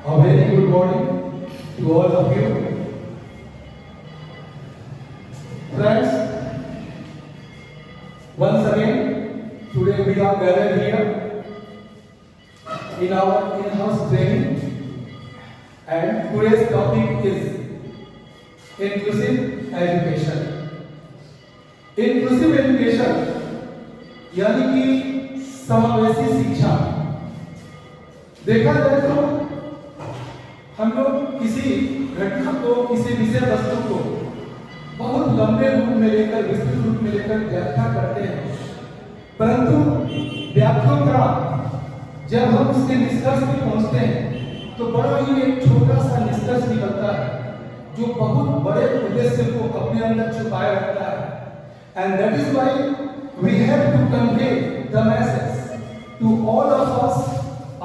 A very good morning to all of you. Friends, once again, today we are gathered here in our in-house training, and today's topic is inclusive education. Inclusive education यानी कि समावेशी शिक्षा। देखा जाए तो हम लोग किसी घटना को, किसी विषय वस्तु को बहुत लंबे रूप में लेकर, विस्तृत रूप में लेकर व्याख्या करते हैं, परंतु व्याख्या जब हम उसके निष्कर्ष पे पहुंचते हैं तो बड़ा ही एक छोटा सा निष्कर्ष निकलता है जो बहुत बड़े उद्देश्य को अपने अंदर छुपाए रखता है। And that is why we have to convey the message to all of us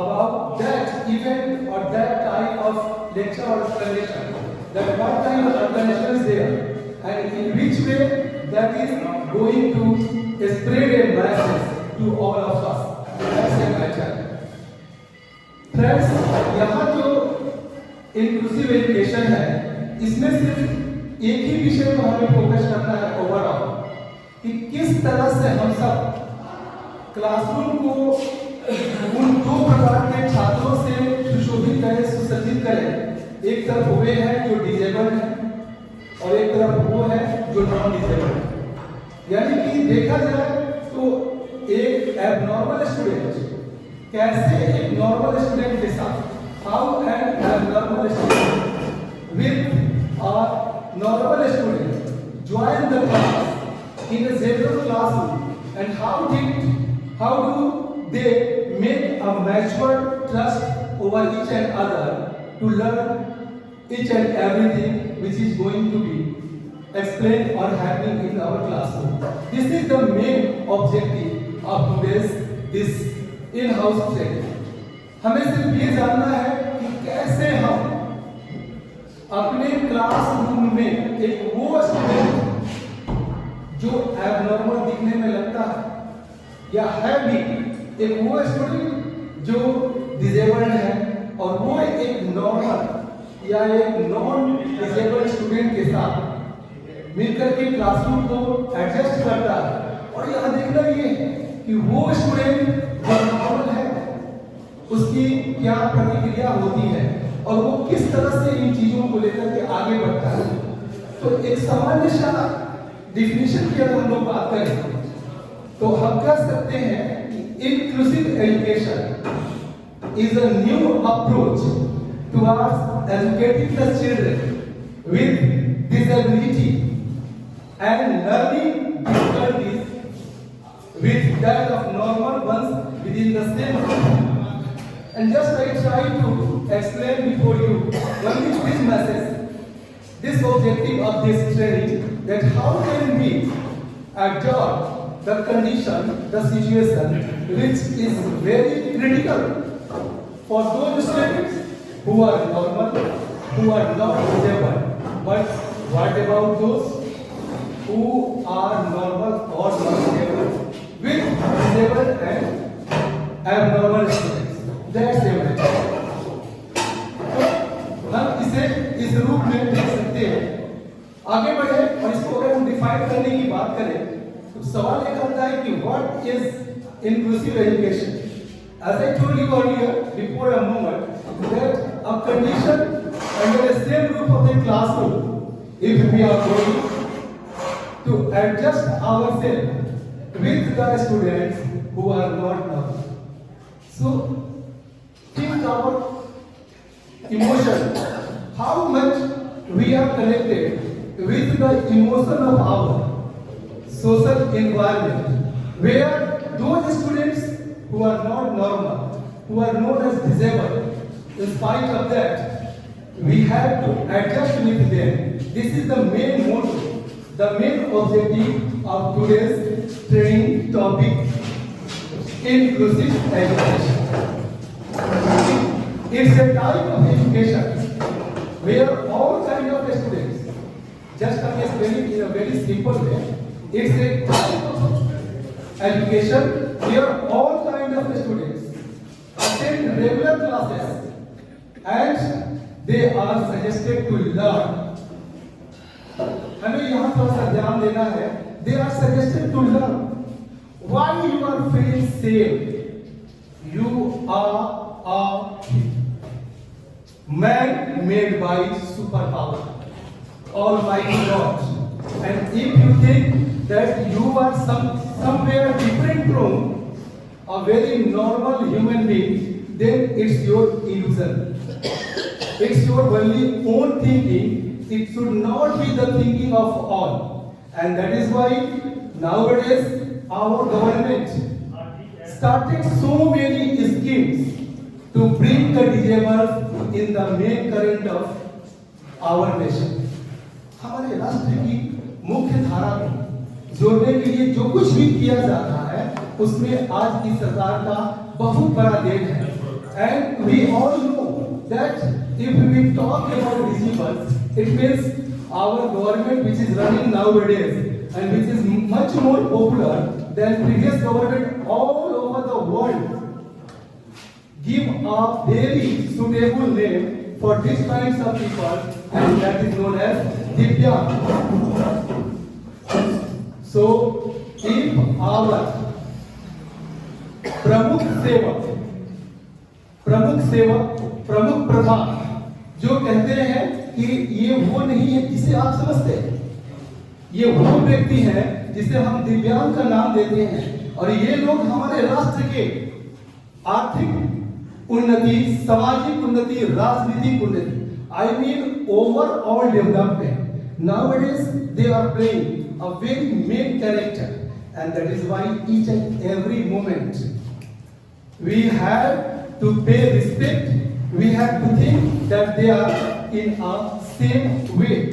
about that event or that type of lecture or explanation, that what kind of explanation is there and in which way that is going to spread a message to all of us. That's a matter. Friends, यहाँ जो inclusive education है, इसमें सिर्फ एक ही विषय पर हमें focus करना है ओवरऑल, कि किस तरह से हम सब क्लासरूम को उन दो प्रकार के छात्रों से सुशोभित करें, सुसज्जित करें। एक तरफ वे हैं जो डिजेबल्ड हैं और एक तरफ वो है जो नॉन डिजेबल्ड है। यानी कि देखा जाए तो एक एबनॉर्मल स्टूडेंट कैसे एक नॉर्मल स्टूडेंट के साथ, how an abnormal student with a normal student join the class in a general classroom, and how do they make a mutual trust over each and other to learn each and everything which is going to be explained or happening in our classroom. This is the main objective of today's this in-house training. हमें सिर्फ ये जानना है कि कैसे हम अपने classroom में एक वो स्टूडेंट जो एबनॉर्मल दिखने में लगता है या है भी, एक वो स्टूडेंट जो डिजेबल्ड है और वो एक नॉर्मल या एक नॉन डिजेबल्ड स्टूडेंट के साथ मिलकर के क्लासरूम को एडजस्ट करता है। और यह देखना ये है कि वो स्टूडेंट जो नॉर्मल है उसकी क्या प्रतिक्रिया होती है और वो किस तरह से इन चीजों को लेकर के आगे बढ़ता है। तो एक सामान्य सा डिफिनेशन की अगर हम लोग बात करें तो हम कह सकते हैं कि inclusive education is a new approach towards educating the children with disability and learning difficulties with that of normal ones within the same. And just I try to explain before you what is this message, this objective of this training, that how can we adopt the condition, the situation which is very critical for those students who are normal, who are not disabled. But what about those who are normal or not disabled, with disabled and abnormal students? That's the matter. हम इसे इस रूप में देख सकते हैं। आगे बढ़े और इसको अगर हम डिफाइन करने की बात करें तो सवाल ये आता है कि what is inclusive education. As I told you earlier before a moment that a condition under the same roof of the classroom if we are going to adjust ourselves with the students who are not normal. So think about emotion, how much we are connected with the emotion of our social environment, where those students who are not normal, who are known as disabled, in spite of that we have to adjust with them. This is the main motto, the main objective of today's training topic, inclusive education. It's a type of education where all kind of students, just I'm explaining in a very simple way, it's a type of education where all kind of students attend regular classes and they are suggested to learn. हमें यहाँ थोड़ा सा ध्यान देना है. They are suggested to learn. Why you are feeling safe? You are a man made by superpower, Almighty God. And if you think that you are somewhere different from a very normal human being, then it's your illusion. It's your only own thinking. It should not be the thinking of all. And that is why nowadays our government started so many schemes to bring the disabled in the main current of our nation. हमारे राष्ट्र की मुख्य धारा में जोड़ने के लिए जो कुछ भी किया जा रहा है उसमें आज की सरकार का बहुत बड़ा देन है. And we all know that if we talk about disabled, it means our government which is running nowadays and which is much more popular than previous government all over the world give a very suitable name for these kinds of people, and that is known as Divyang. So, if our प्रमुख सेवक, प्रमुख प्रधान जो कहते हैं कि ये वो नहीं है जिसे आप समझते हैं, ये वो व्यक्ति है जिसे हम दिव्यांग का नाम देते हैं, और ये लोग हमारे राष्ट्र के आर्थिक उन्नति, सामाजिक उन्नति, राजनीतिक उन्नति, I mean overall development. Nowadays they are playing a very main character, and that is why each and every moment we have to pay respect. We have to think that they are in a same way.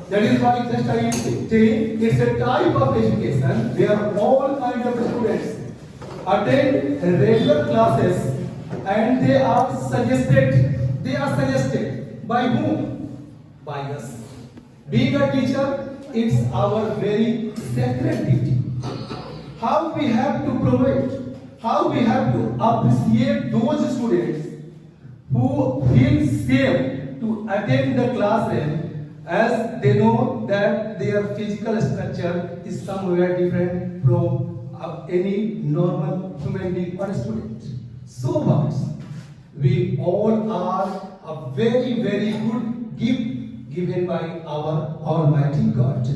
That is why just I am saying it's a type of education where all kinds of students attend regular classes, and they are suggested by whom? By us. Being a teacher, it's our very sacred duty. How we have to provide, how we have to appreciate those students who feel safe to attend the classroom, as they know that their physical structure is somewhere different from any normal human being or student. So what? We all are a very, very good gift given by our Almighty God.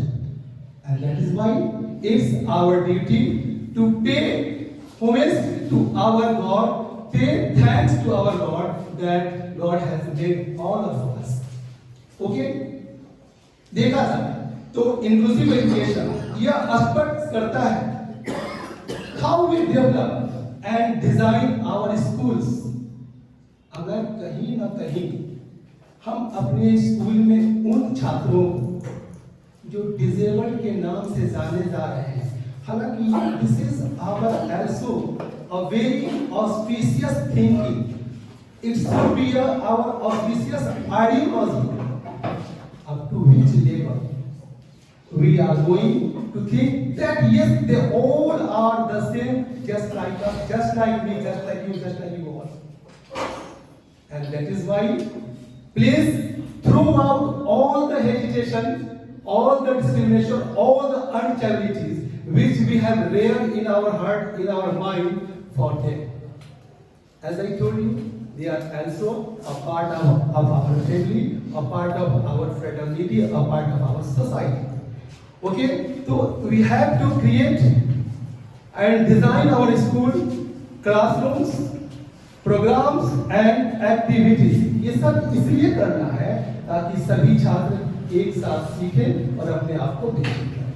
And that is why it's our duty to pay homage to our God, pay thanks to our God that God has made all of us. Okay? देखा जाए तो inclusive education यह स्पष्ट करता है how we develop and design our schools. अगर कहीं ना कहीं हम अपने स्कूल में उन छात्रों को जो डिसेबल्ड के नाम से जाने जा रहे हैं, हालांकि this is our also a very auspicious thinking, it should be our auspicious ideology up to which level we are going to think that yes, they all are the same, just like us, just like me, just like you, just like you all. And that is why please throw out all the hesitation, all the discrimination, all the uncharities which we have reared in our heart, in our mind for them. As I told you, they are also a part of our family, a part of our fraternity, a part of our society. Okay, so we have to create and design our school, classrooms, programs and activities. ये सब इसलिए करना है ताकि सभी छात्र एक साथ सीखें और अपने आप को बेहतर करें.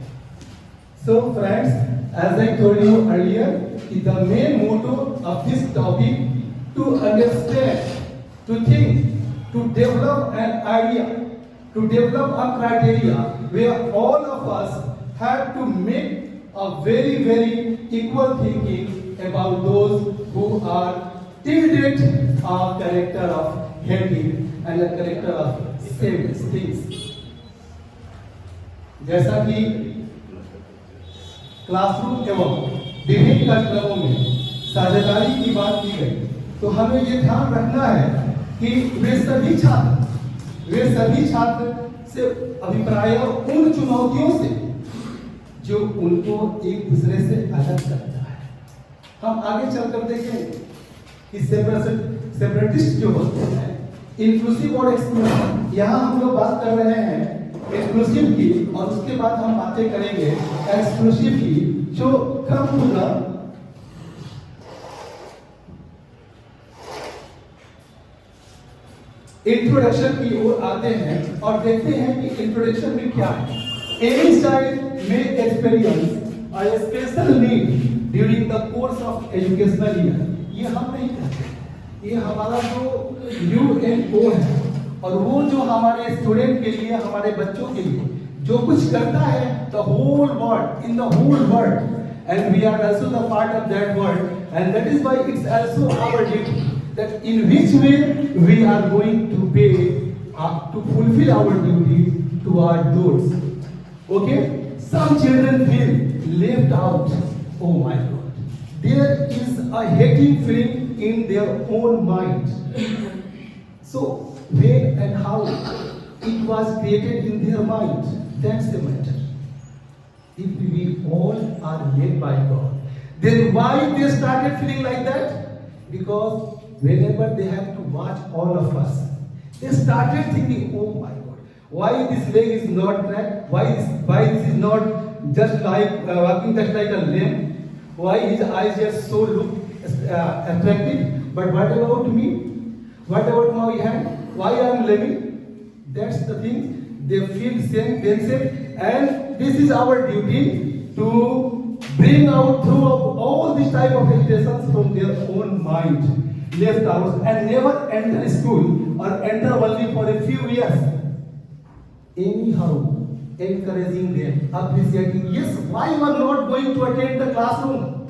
So friends, as I told you earlier, the main motto of this topic to understand, to think, to develop an idea, to develop a criteria where all of us have to make a very, very equal thinking about those who are tilted a character of hating and a character of sameness things. जैसा कि classroom एवं विभिन्न कार्यक्रमों में साझेदारी की बात की गई, तो हमें ये ध्यान रखना है कि वे सभी छात्र से अभिप्राय उन चुनौतियों से जो उनको एक दूसरे से अलग करता है। हम आगे चलकर देखेंगे कि सेपरेटिस्ट जो होते हैं, इंक्लूसिव और एक्सक्लूसिव, यहाँ हम लोग बात कर रहे हैं इंक्लूसिव की, और उसके बाद हम बातें करेंगे एक्सक्लूसिव की, जो कम होगा इंट्रोडक्शन की ओर आते हैं और देखते हैं कि इंट्रोडक्शन में क्या है। Any child may experience a special need during the course of educational year। ये हम नहीं कहते, ये हमारा जो UNO है, और वो जो हमारे स्टूडेंट के लिए, हमारे बच्चों के लिए जो कुछ करता है, the whole world, in the whole world, and we are also the part of that world, and that is why it's also our duty that in which way we are going to pay to fulfill our duty toward those. Okay? Some children feel left out. Oh my God. There is a hating feeling in their own mind. So, when and how it was created in their mind, that's the matter. If we all are made by God, then why they started feeling like that? Because whenever they have to watch all of us, they started thinking, oh my God, why this leg is not cracked? Why this is not just like walking just like a lamb? Why his eyes just so look attractive? But what about me? What about my hand? Why I am lame? That's the thing. They feel same themselves, and this is our duty to bring out through all these type of agitations from their own mind, left out, and never enter school or enter only for a few years. Anyhow, encouraging them, appreciating, yes, why you are not going to attend the classroom?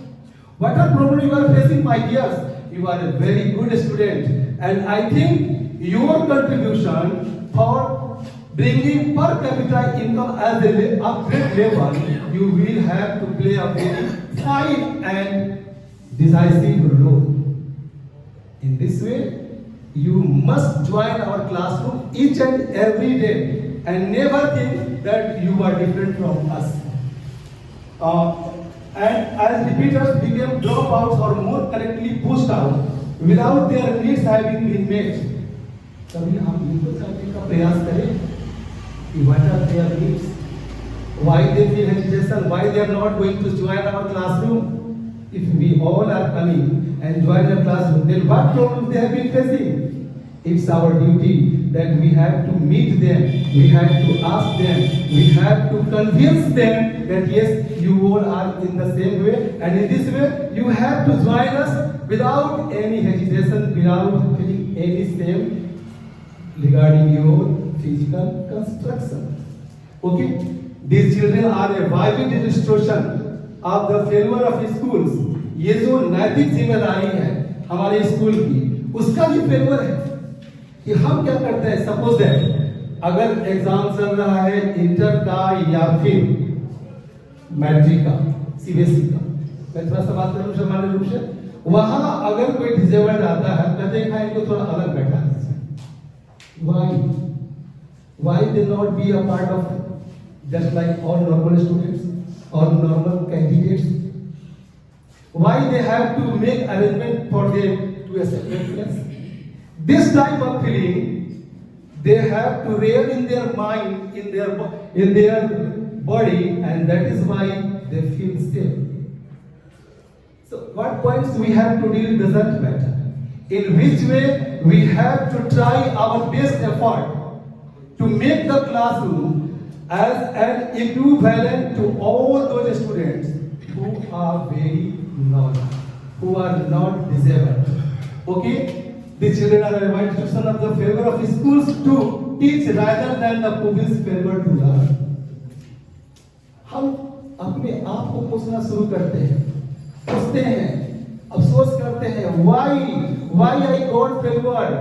What are problem you are facing, my dears? You are a very good student, and I think your contribution for bringing per capita income as a upgrade level, you will have to play a very fine and decisive role. In this way, you must join our classroom each and every day, and never think that you are different from us. And as repeaters became dropouts, or more correctly pushed out, without their needs having been met, कभी हम इनको जानने का प्रयास करें कि what are their needs, why they feel hesitation, why they are not going to join our classroom. If we all are coming and join the classroom, then what problems they have been facing? It's our duty that we have to meet them, we have to ask them, we have to convince them that yes, you all are in the same way, and in this way you have to join us without any hesitation, without feeling any shame regarding your physical construction. Okay? These children are a vivid illustration of the failure of schools. ये जो नैतिक जिम्मेदारी है हमारे school की, उसका भी failure है कि हम क्या करते हैं। सपोज दैट अगर एग्जाम चल रहा है इंटर का या फिर मैट्रिक का, सीबीएसई का, मैं थोड़ा सा बात करूं सामान्य रूप से, वहां अगर कोई डिसेबल्ड आता है तो देखा इनको थोड़ा अलग बैठा दीजिए। Why they not be a part of just like all normal students or normal candidates? Why they have to make arrangement for them to a separate place? This type of feeling they have to rear in their mind, in their body, and that is why they feel safe. So what points we have to deal doesn't matter. In which way we have to try our best effort to make the classroom as an equivalent to all those students who are very normal, who are not disabled. Okay? The children are a institution of the favor of schools to teach rather than the pupils' favor to learn. हम अपने आप को पूछना शुरू करते हैं, पूछते हैं, अफसोस करते हैं, why I got favored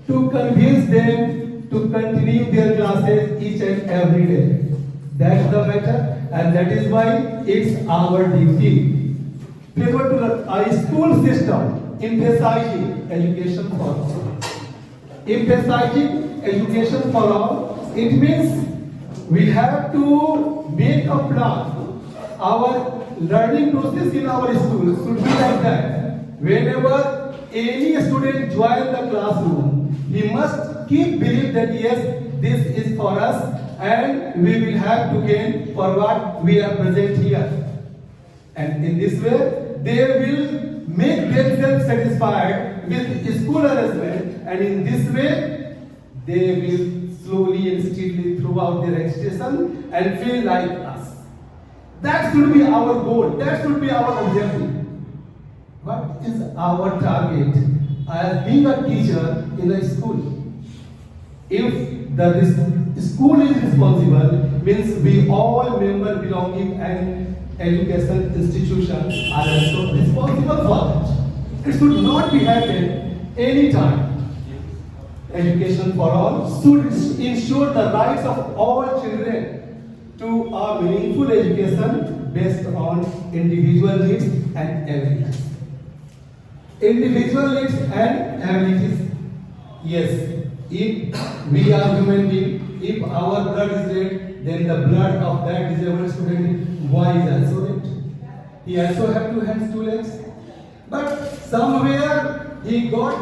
to convince them to continue their classes each and every day. That's the matter, and that is why it's our duty. Favor to a school system emphasizing education for all. emphasizing education for all. It means we have to make a plan. Our learning process in our school should be like that. Whenever any student joins the classroom, he must keep believe that yes, this is for us and we will have to gain for what we are present here. And in this way, they will make themselves satisfied with school arrangement, and in this way, they will slowly and steadily throughout their education and feel like us. That should be our goal. That should be our objective. What is our target as being a teacher in a school? If the school is responsible, means we all member belonging and education institutions are also responsible for that. It should not be happen any time. Education for all should ensure the rights of all children to a meaningful education based on individual needs and abilities. Individual needs and abilities. Yes, if we are human beings, if our blood is red, then the blood of that disabled student boy is also red. He also have 2 hands, 2 legs. But somewhere he got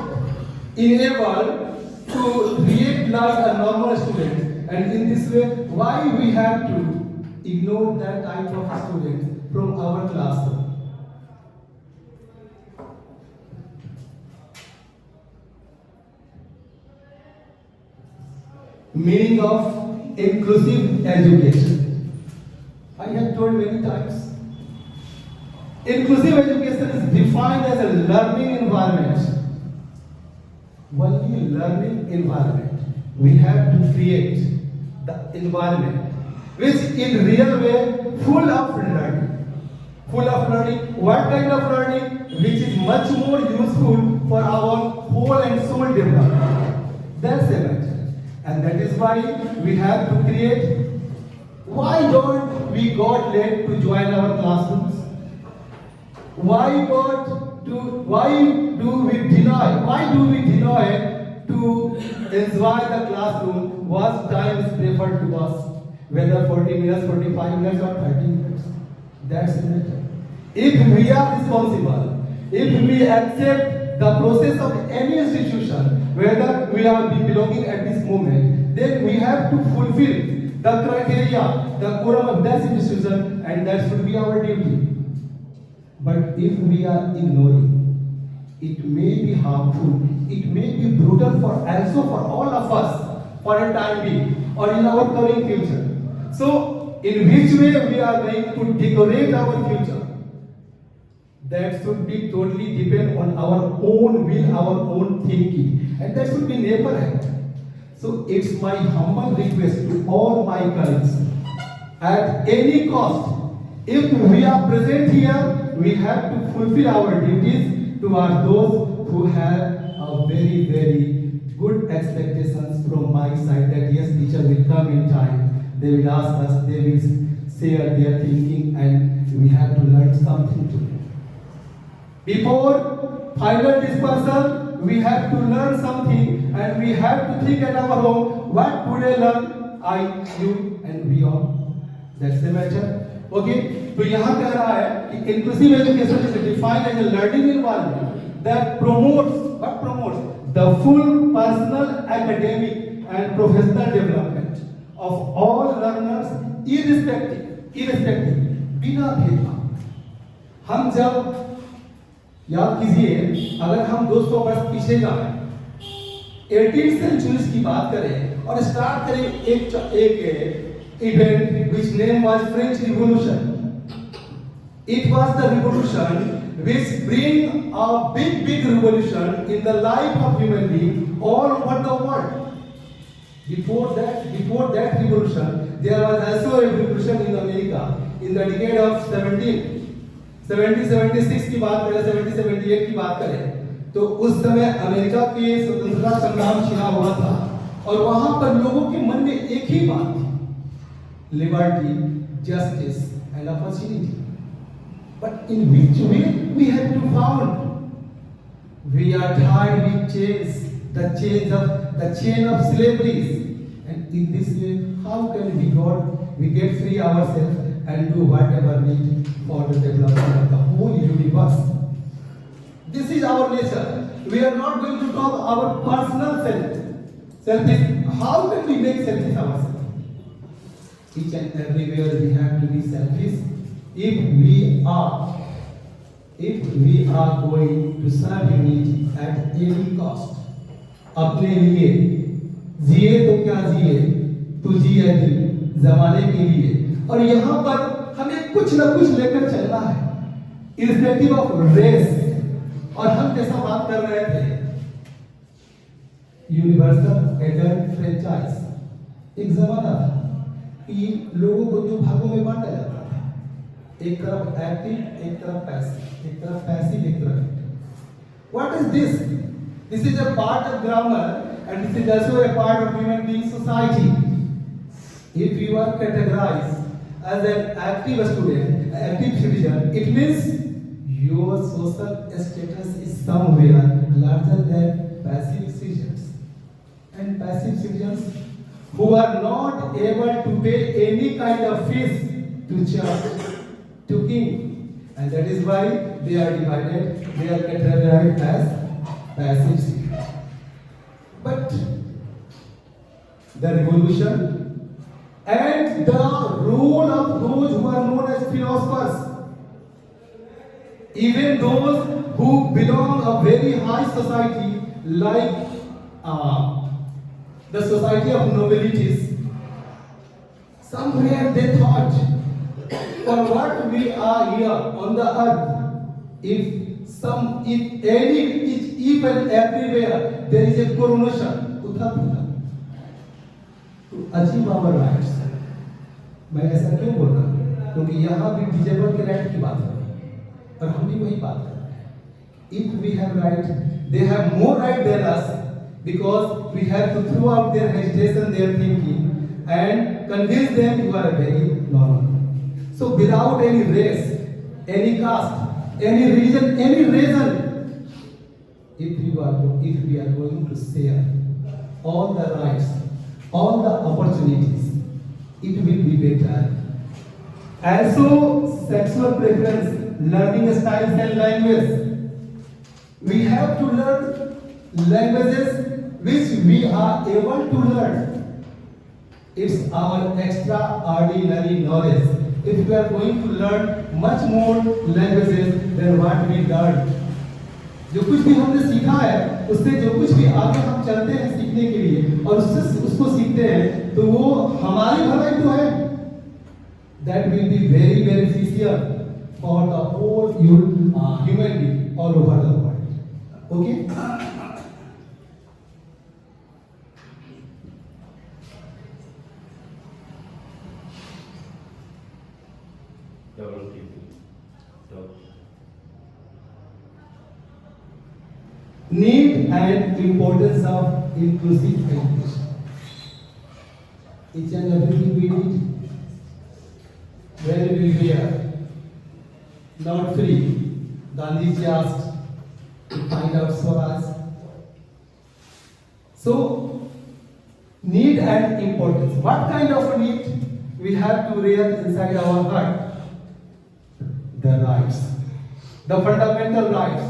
enabled to behave like a normal student. And in this way, why we have to ignore that type of student from our classroom? Meaning of inclusive education. I have told many times. Inclusive education is defined as a learning environment. Only learning environment. We have to create the environment which in real way full of learning. Full of learning. What kind of learning? Which is much more useful for our whole and soul development. That's the matter. And that is why we have to create. Why don't we got late to join our classrooms? Why do we deny to enjoy the classroom? What time is preferred to us? Whether 40 minutes, 45 minutes or 30 minutes. That's the matter. If we are responsible, if we accept the process of any institution, whether we are belonging at this moment, then we have to fulfill the criteria, the quorum of that institution, and that should be our duty. But if we are ignoring, it may be harmful, it may be brutal for all of us for a time being or in our coming future. So, in which way we are going to decorate our future? That should be totally depend on our own will, our own thinking, and that should be never happen. So it's my humble request to all my colleagues, at any cost, if we are present here, we have to fulfill our duties towards those who have a very, very good expectations from my side that yes, teacher will come in time, they will ask us, they will share their thinking, and we have to learn something today. Before final dispersal, we have to learn something, and we have to think at our home, what today learn I, you, and we all. That's the matter. Okay? तो यहाँ कह रहा है कि inclusive education is defined as a learning environment that promotes the full personal, academic, and professional development of all learners, irrespective, बिना भेदभाव। हम जब याद कीजिए, अगर हम 200 वर्ष पीछे जाएं, 18th century की बात करें और स्टार्ट करें एक event which name was French Revolution. It was the revolution which bring a big revolution in the life of human being all over the world. Before that revolution, there was also a revolution in America in the decade of 1776 की बात करें, 1778 की बात करें, तो उस समय America के स्वतंत्रता संग्राम छिड़ा हुआ था और वहां पर लोगों के मन में एक ही बात थी, liberty, justice, and opportunity. But in which way we have to found? We are tied with chains, the chains of the chain of slavery. And in this way, how can we get free ourselves and do whatever need for the development of the whole universe? This is our nature. We are not going to talk our personal selfish. How can we make selfish ourselves? Each and everywhere we have to be selfish. If we are going to serve humanity at any cost, अपने लिए जिए तो क्या जिए, तो जिए दिल जमाने के लिए। और यहाँ पर हमें कुछ न कुछ लेकर चलना है, irrespective of race। और हम जैसा बात कर रहे थे यूनिवर्सल एडल्ट फ्रेंचाइज, एक जमाना था कि लोगों को दो भागों में बांटा जाता था, एक तरफ एक्टिव, एक तरफ पैसिव, एक तरफ पैसिव, एक तरफ active. What is this? This is a part of grammar and this is also a part of human being society. If you are categorized as an active student, active citizen, it means your social status is somewhere larger than passive citizens. And passive citizens who are not able to pay any kind of fees to church, to king, and that is why they are divided, they are categorized as passive citizens. But the revolution and the role of those who are known as philosophers, even those who belong a very high society like the society of nobilities, somewhere they thought, for what we are here on the earth, if and everywhere there is a coronation, to achieve our rights. मैं ऐसा क्यों बोल रहा हूँ? क्योंकि यहाँ भी disable के राइट की बात है और हम भी वही बात कर रहे हैं। If we have right, they have more right than us because we have to throw out their hesitation, their thinking, and convince them you are very normal. So without any race, any caste, any religion, any reason, if we are going to share all the rights, all the opportunities, it will be better. Also, sexual preference, learning styles and language. We have to learn languages which we are able to learn. It's our extraordinary knowledge. If we are going to learn much more languages than what we learned, जो कुछ भी हमने सीखा है उससे जो कुछ भी आगे हम चलते हैं सीखने के लिए और उसको सीखते हैं तो वो हमारी भलाई तो है। That will be very beneficial for the whole human being all over the world. Okay? Need and importance of inclusive education. Each and everything we need. When we were not free, Gandhiji asked to find out Swaraj. So, need and importance. What kind of need we have to rear inside our heart? The rights, the fundamental rights.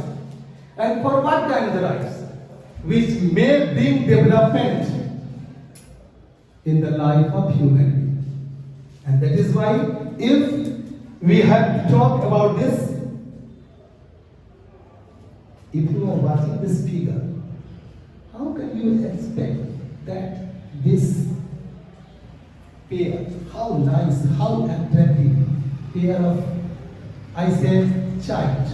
And for what kind of rights? Which may bring development in the life of human being. And that is why if we have to talk about this, if you are watching this figure, how can you expect that this pair, how nice, how attractive pair of, I said, child.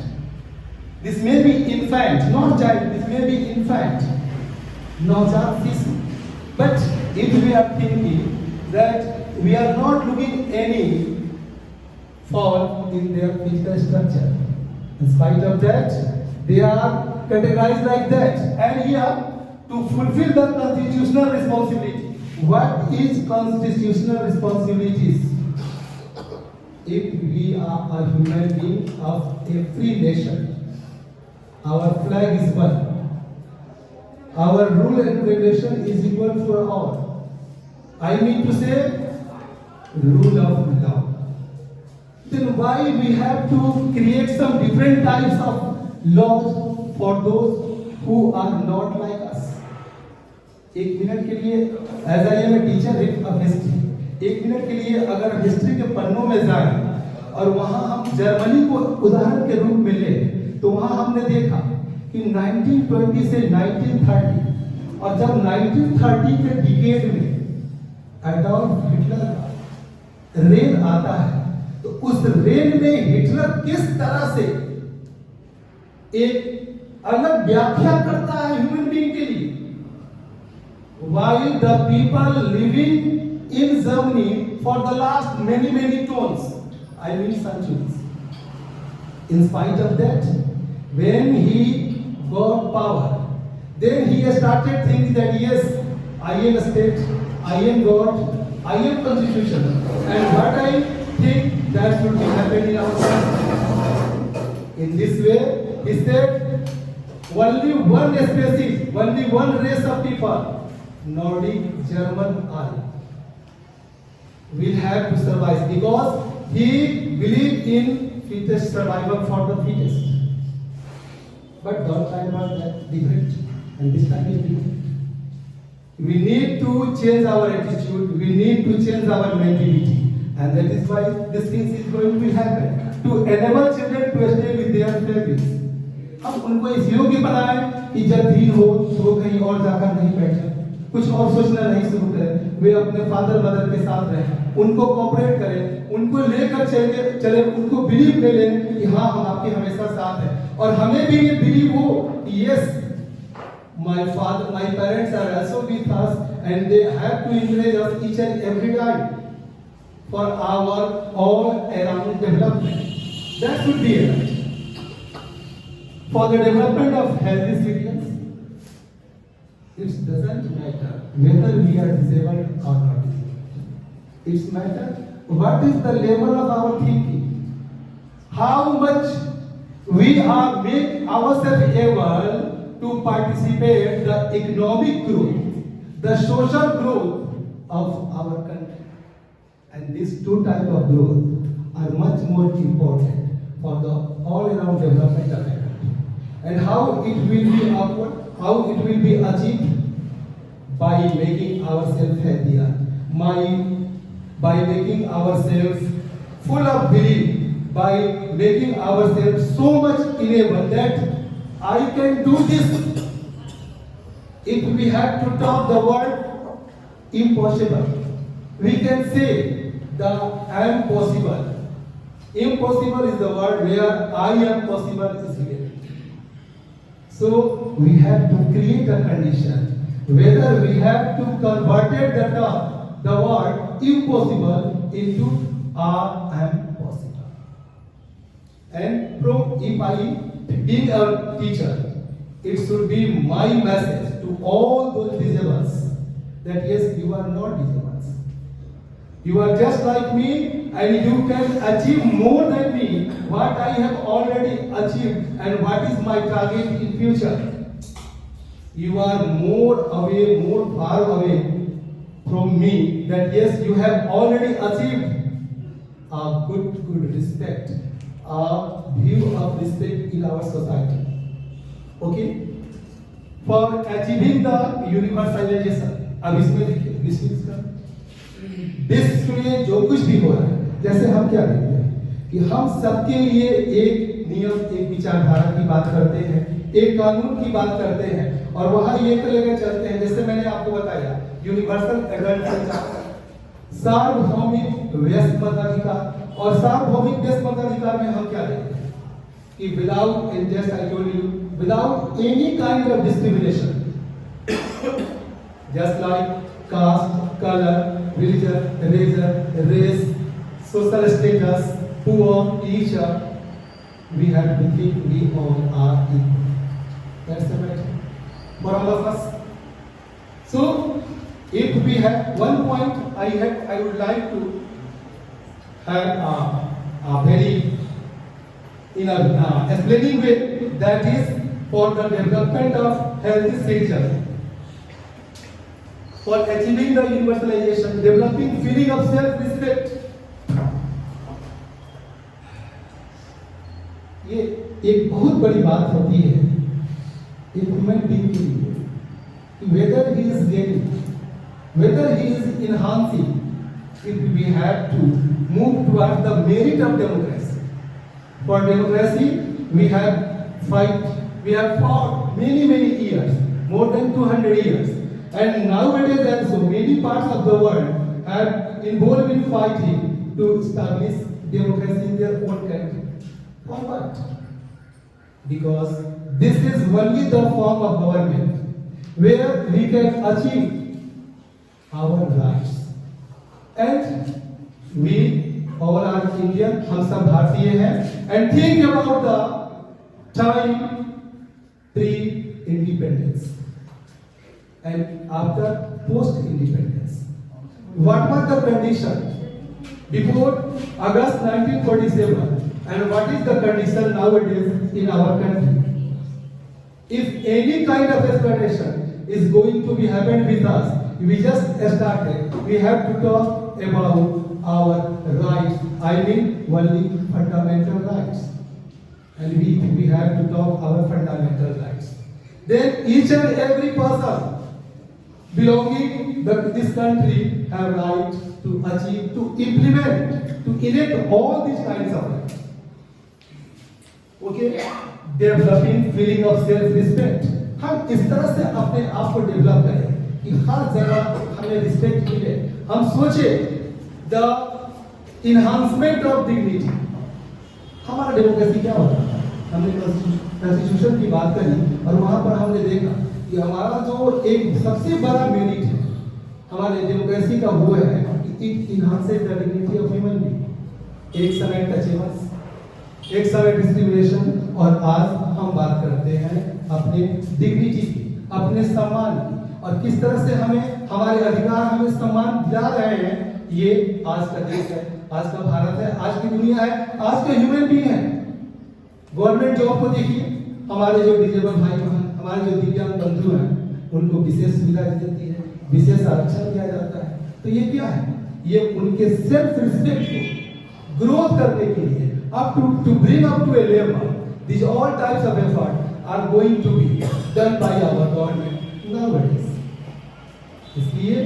This may be infant, not child, this may be infant, not Shisu. But if we are thinking that we are not looking any fault in their physical structure, in spite of that, they are categorized like that. And here, to fulfill the constitutional responsibility. What is constitutional responsibilities? If we are a human being of a free nation, our flag is one. our rule and regulation is equal for all. I mean to say, rule of law. Then why we have to create some different types of laws for those who are not like us? एक minute के लिए, as I am a teacher of history, एक minute के लिए अगर history के पन्नों में जाएं और वहां हम जर्मनी को उदाहरण के रूप में लें, तो वहां हमने देखा कि 1920 से 1930, और जब 1930 के डिकेड में एडॉल्फ हिटलर का रेन आता है, तो उस रेन में हिटलर किस तरह से एक अलग व्याख्या करता है ह्यूमन बीइंग के लिए. While the people living in Germany for the last many tones, I mean centuries, in spite of that, when he got power, then he started thinking that yes, I am a state, I am God, I am constitution, and what I think that should be happening in our country. In this way, he said, only one species, only one race of people, Nordic German are, will have to survive, because he believed in fittest survival for the fittest. But don't time was that different, and this time is different. We need to change our attitude, we need to change our mentality, and that is why this thing is going to happen, to enable children to stay with their families. हम उनको इस योग्य बनाएं कि जब दिन हो तो वो कहीं और जाकर नहीं बैठे, कुछ और सोचना नहीं शुरू करें, वे अपने फादर मदर के साथ रहें, उनको कोऑपरेट करें, उनको लेकर चले, उनको बिलीव में लें कि हाँ हम आपके हमेशा साथ हैं, और हमें भी ये बिलीव हो कि yes my parents are also with us and they have to encourage us each and every time for our all around development. That should be it. For the development of healthy citizens, it doesn't matter whether we are disabled or not disabled. It matters what is the level of our thinking, how much we are make ourselves able to participate the economic growth, the social growth of our country. And these two types of growth are much more important for the all-around development of a country. And how it will be upward, how it will be achieved? By making ourselves healthier, by making ourselves full of belief, by making ourselves so much enabled that I can do this. If we have to talk the word impossible, we can say the am possible. Impossible is the word where I am possible is given. So we have to create a condition whether we have to convert the word impossible into I am possible. And from if I being a teacher, it should be my message to all those disabled that yes, you are not disabled. You are just like me and you can achieve more than me what I have already achieved and what is my target in future. You are more away, more far away from me that yes, you have already achieved a good respect, a view of respect in our society. Okay? For achieving the universalization, अब इसमें देखिए विश्व में जो कुछ भी हो रहा है, जैसे हम क्या देखते हैं कि हम सबके लिए एक नियम, एक विचारधारा की बात करते हैं, एक कानून की बात करते हैं और वहां ये तो लेकर चलते हैं। जैसे मैंने आपको बताया यूनिवर्सल एडल्ट सार्वभौमिक व्यस्त मताधिकार, और सार्वभौमिक व्यस्त मताधिकार में हम क्या देखते हैं कि without just I told you, without any kind of discrimination, just like caste, colour, religion, race, social status, poor, teacher, we have to think we all are equal. That's the matter for all of us. So, if we have one point, I would like to have a very in a explaining way, that is for the development of healthy citizens. for achieving the universalization, developing feeling of self-respect. ये एक बहुत बड़ी बात होती है एक human being के लिए, whether he is gaining, whether he is enhancing, if we have to move towards the merit of democracy. For democracy, we have fought many years, more than 200 years, and nowadays also many parts of the world have involved in fighting to establish democracy in their own country. For what? Because this is only the form of government where we can achieve our rights. And we all are Indian, हम सब भारतीय हैं, and think about the time pre-independence and after post-independence. What was the condition before August 1947 and what is the condition nowadays in our country? If any kind of explanation is going to be happened with us, we just started, we have to talk about our rights, I mean only fundamental rights. And we have to talk our fundamental rights. Then each and every person belonging to this country have right to achieve, to implement, to enact all these kinds of rights. Okay, developing feeling of self-respect. हम इस तरह से अपने आप को develop करें कि हर जगह हमें रिस्पेक्ट मिले. हम सोचे द इन्हांसमेंट ऑफ डिग्निटी. हमारा डेमोक्रेसी क्या होता है? हमने कॉन्स्टिट्यूशन की बात करी और वहां पर हमने देखा कि हमारा जो एक सबसे बड़ा मेरिट है हमारे डेमोक्रेसी का वो है कि it enhances the dignity of human being. एक समय टचेबल्स, एक समय डिस्क्रिमिनेशन, और आज हम बात करते हैं अपने डिग्निटी की, अपने सम्मान की, और किस तरह से हमें हमारे अधिकार हमें सम्मान दिला रहे हैं. ये आज का देश है, आज का भारत है, आज की दुनिया है, आज के ह्यूमन बीइंग है. गवर्नमेंट जॉब को देखिए, हमारे जो डिजेबल भाई बहन, हमारे जो दिव्यांग बंधु हैं, उनको विशेष सुविधा दी जाती है, विशेष आरक्षण दिया जाता है. तो ये क्या है? ये उनके सेल्फ रिस्पेक्ट को ग्रोथ करने के लिए, up to bring up to a level, these all types of effort are going to be done by our government nowadays. इसलिए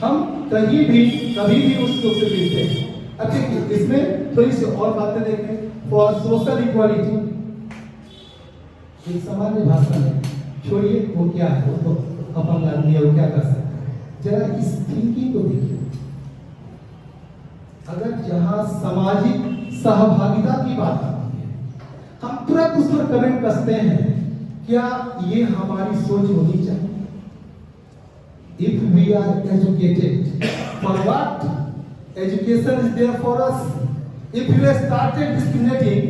हम कहीं भी कभी भी उसको से मिलते हैं. अब देखिए इसमें थोड़ी सी और बातें देखें. फॉर सोशल इक्वालिटी, एक सामान्य भाषा में छोड़िए वो क्या है, वो तो अपंग आदमी है, वो क्या कर सकता है. जरा इस थिंकिंग को देखिए. अगर जहां सामाजिक सहभागिता की बात आती है, हम तुरंत उस पर कमेंट कसते हैं, क्या ये हमारी सोच होनी चाहिए? If we are educated, for what? Education is there for us. If we have started discriminating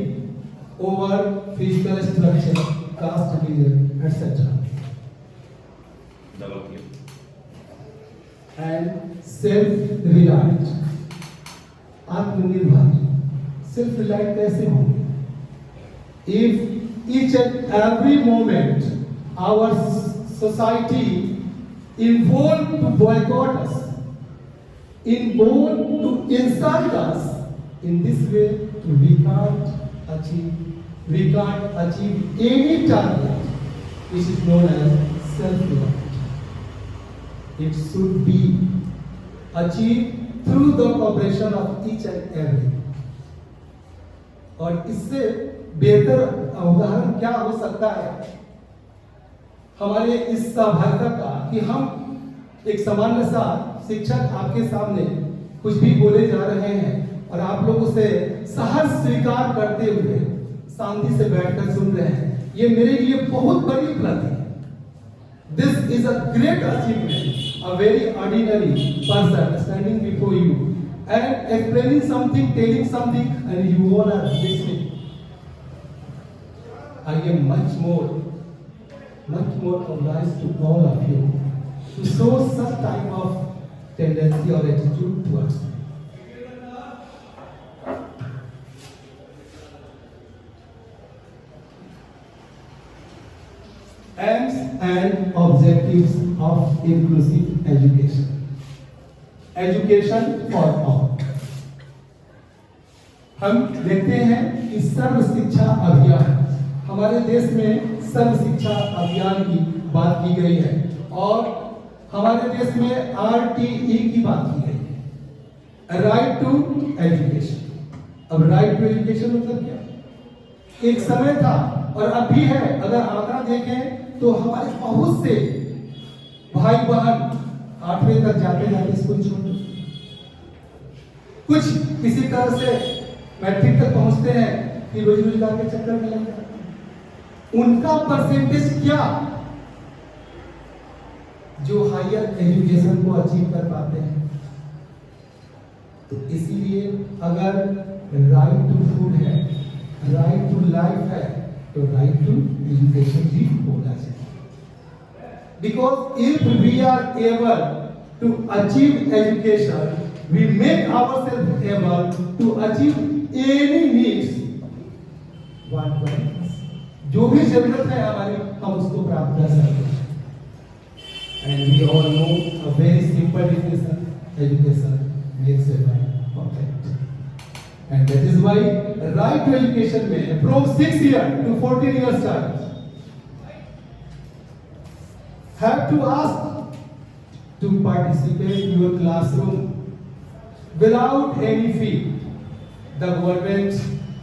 over physical structure, caste, religion, etc., and self-reliant, आत्मनिर्भर, self-reliant कैसे होंगे? If each and every moment our society involved to boycott us, involved to insult us, in this way we can't achieve any target which is known as self-reliant. It should be achieved through the cooperation of each and every. और इससे बेहतर उदाहरण क्या हो सकता है हमारे इस सहभागिता का कि हम एक सामान्य सा शिक्षक आपके सामने कुछ भी बोले जा रहे हैं और आप लोग उसे सहज स्वीकार करते हुए शांति से बैठकर सुन रहे हैं. ये मेरे लिए बहुत बड़ी उपलब्धि है. This is a great achievement. A very ordinary person standing before you and explaining something, telling something, and you all are listening. I am much more obliged to all of you to show some type of tendency or attitude towards me. Aims and objectives of inclusive education. Education for all. हम देखते हैं कि सर्व शिक्षा अभियान, हमारे देश में सर्व शिक्षा अभियान की बात की गई है और हमारे देश में RTE की बात की गई है, राइट टू एजुकेशन। अब राइट टू एजुकेशन मतलब क्या? एक समय था और अब भी है, अगर आंकड़ा देखें तो हमारे बहुत से भाई बहन 8वीं तक जाते जाते स्कूल छोड़, कुछ किसी तरह से मैट्रिक तक पहुंचते हैं कि रोजगार के चक्कर में लग जाते हैं। उनका परसेंटेज क्या जो हायर एजुकेशन को अचीव कर पाते हैं? तो इसीलिए अगर राइट टू फूड है, राइट टू लाइफ है, तो राइट टू एजुकेशन भी होना चाहिए। Because if we are able to achieve education, we make ourselves able to achieve any needs. जो भी जरूरत है हमारी, हम उसको प्राप्त कर सकते हैं। And we all know a very simple definition: education makes a man perfect. And that is why right to education में from 6 years to 14 years child have to ask to participate in your classroom without any fee. The government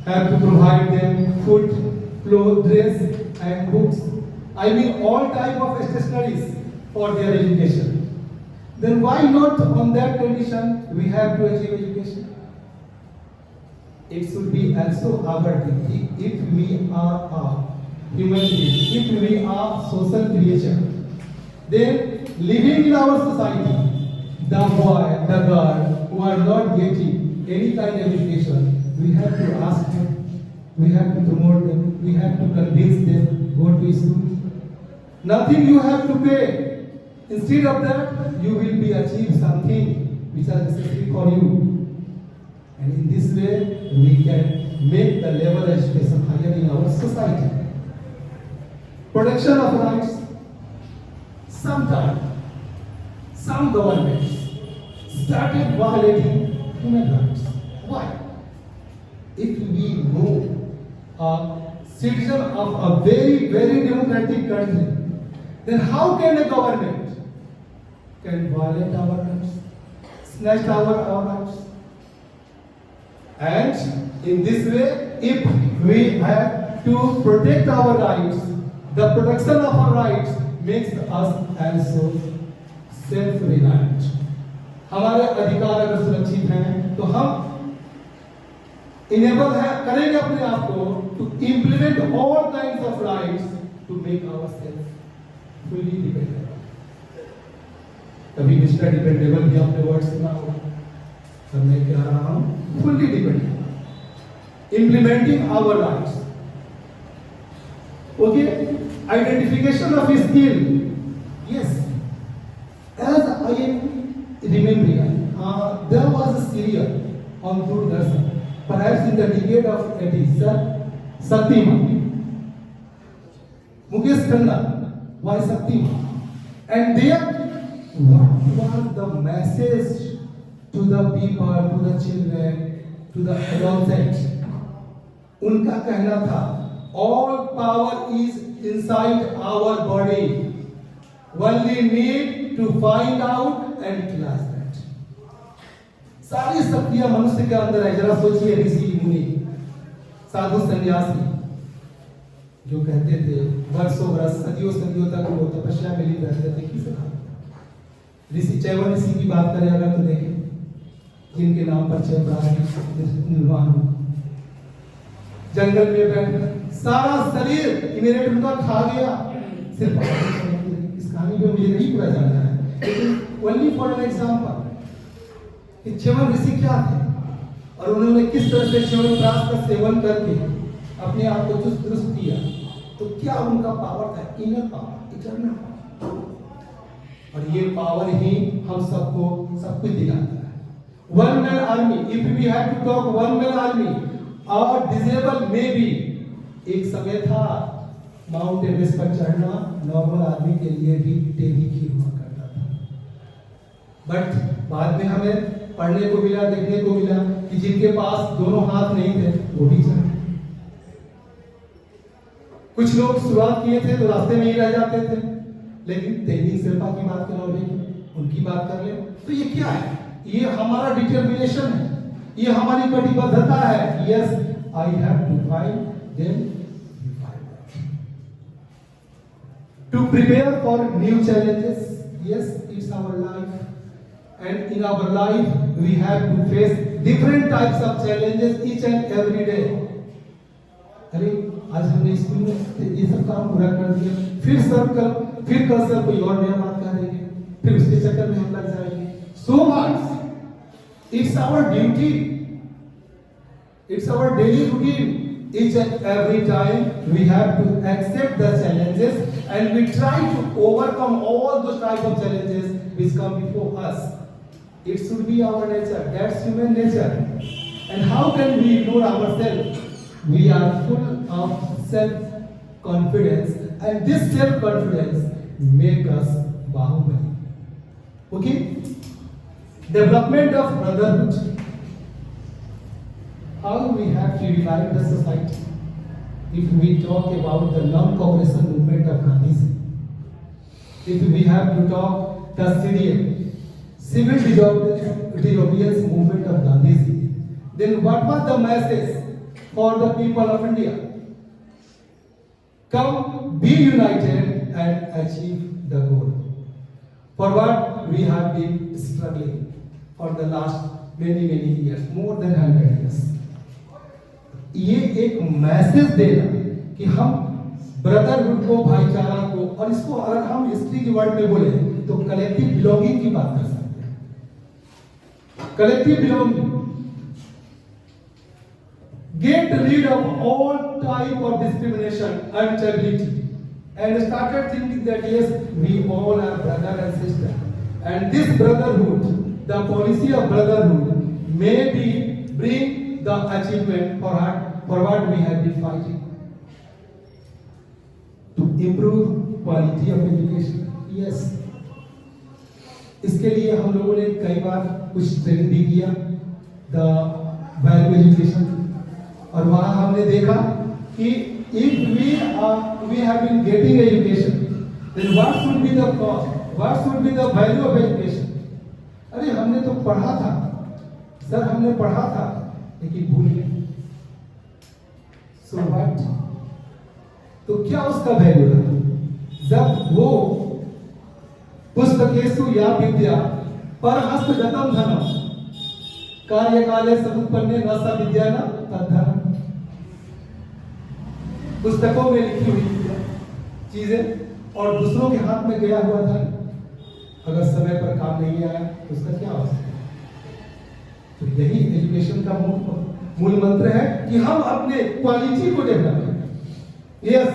have to provide them food, clothes, dress and books. I mean all type of stationeries for their education. Then why not on that condition we have to achieve education? It should be also our duty if we are a human being, if we are social creature. Then living in our society, the boy, the girl who are not getting any kind of education, we have to ask them, we have to promote them, we have to convince them, go to school. Nothing you have to pay. Instead of that, you will be achieve something which are necessary for you. And in this way, we can make the level of education higher in our society. Protection of rights. Sometimes, some governments started violating human rights. Why? If we know a citizen of a very, very democratic country, then how can a government can violate our rights, snatch our rights? And in this way, if we have to protect our rights, the protection of our rights makes us also self-reliant. हमारे अधिकार अगर सुरक्षित हैं, तो हम enable करेंगे अपने आप को to implement all kinds of rights to make ourselves fully dependent. कभी मिस्टर डिपेंडेबल भी आपने वर्ड सुना होगा, तो मैं कह रहा हूँ fully dependent, implementing our rights. Okay, identification of skill. Yes, as I am remembering, there was a serial on Doordarshan, perhaps in the decade of 80s, Shaktiman. Mukesh Khanna, why Shaktiman? And there, what was the message to the people, to the children, to the adolescents? उनका कहना था, all power is inside our body. Only need to find out and utilize that. सारी शक्तियां मनुष्य के अंदर है। जरा सोचिए, ऋषि मुनि, साधु सन्यासी जो कहते थे वर्षों वर्ष सदियों सदियों तक वो तपस्या में लिप्त रहते थे, किसे कहा? ऋषि चैवन ऋषि की बात करें अगर तो देखें, जिनके नाम पर चैव निर्माण हुआ, जंगल में बैठ सारा शरीर इमीडिएट उनका खा गया। सिर्फ इस कहानी में मुझे नहीं पूरा जानना है, लेकिन ओनली फॉर एन एग्जांपल कि च्यवन ऋषि क्या थे और उन्होंने किस तरह से च्यवनप्राश का सेवन करके अपने आप को चुस्त दुरुस्त किया। तो क्या उनका पावर था? Inner power, eternal power. और ये पावर ही हम सबको सब कुछ दिलाता है। One man army, if we have to talk one man army और डिसेबल में भी एक समय था माउंट एवरेस्ट पर चढ़ना नॉर्मल आदमी के लिए भी टेढ़ी खीर हुआ करता था। बट बाद में हमें पढ़ने को मिला, देखने को मिला कि जिनके पास दोनों हाथ नहीं थे वो भी चले। कुछ लोग शुरुआत किए थे तो रास्ते में ही रह जाते थे, लेकिन तेंजिंग शेरपा की बात करो, उनकी बात कर ले तो ये क्या है? ये हमारा डिटर्मिनेशन है, ये हमारी कटिबद्धता है। Yes, I have to fight them, to prepare for new challenges. Yes, it's our life, and in our life we have to face different types of challenges each and every day. अरे आज हमने school में ये सब काम पूरा कर दिया, फिर कल सर कोई और नया बात करेंगे, फिर उसके चक्कर में हम लग जाएंगे। So much. It's our duty. It's our daily routine. Each and every time we have to accept the challenges and we try to overcome all those type of challenges which come before us. It should be our nature. That's human nature. And how can we ignore ourselves? We are full of self-confidence, and this self-confidence make us bahubali. Okay? Development of brotherhood. How we have to unite the society? If we talk about the non-cooperation movement of Gandhiji, if we have to talk the CDM, Civil Disobedience Movement of Gandhiji, then what was the message for the people of India? Come, be united and achieve the goal. For what we have been struggling for the last many years, more than 100 years. ये एक message देना कि हम brotherhood को, भाईचारा को, और इसको अगर हम हिस्ट्री के वर्ड में बोले तो कलेक्टिव बिलोंगिंग की बात कर सकते हैं। Collective belonging. Get rid of all type of discrimination and stability, and started thinking that yes, we all are brother and sister, and this brotherhood, the policy of brotherhood, may be bring the achievement for what we have been fighting. To improve quality of education. Yes. इसके लिए हम लोगों ने कई बार कुछ training भी किया, the value education, और वहां हमने देखा कि if we have been getting education, then what should be the cost, what should be the value of education. अरे हमने तो पढ़ा था सर, हमने पढ़ा था, लेकिन भूल गए। सो व्हाट, तो क्या उसका वैल्यू था? जब वो पुस्तकेषु या विद्या परहस्तगतं धनम कार्यकाले समुत्पन्ने न सा विद्या न तद्धनम। पुस्तकों में लिखी हुई चीजें और दूसरों के हाथ में गया हुआ धन अगर समय पर काम नहीं आया तो उसका क्या हो सकता है? तो यही एजुकेशन का मूल मंत्र है कि हम अपने क्वालिटी को डेवलप करें। Yes,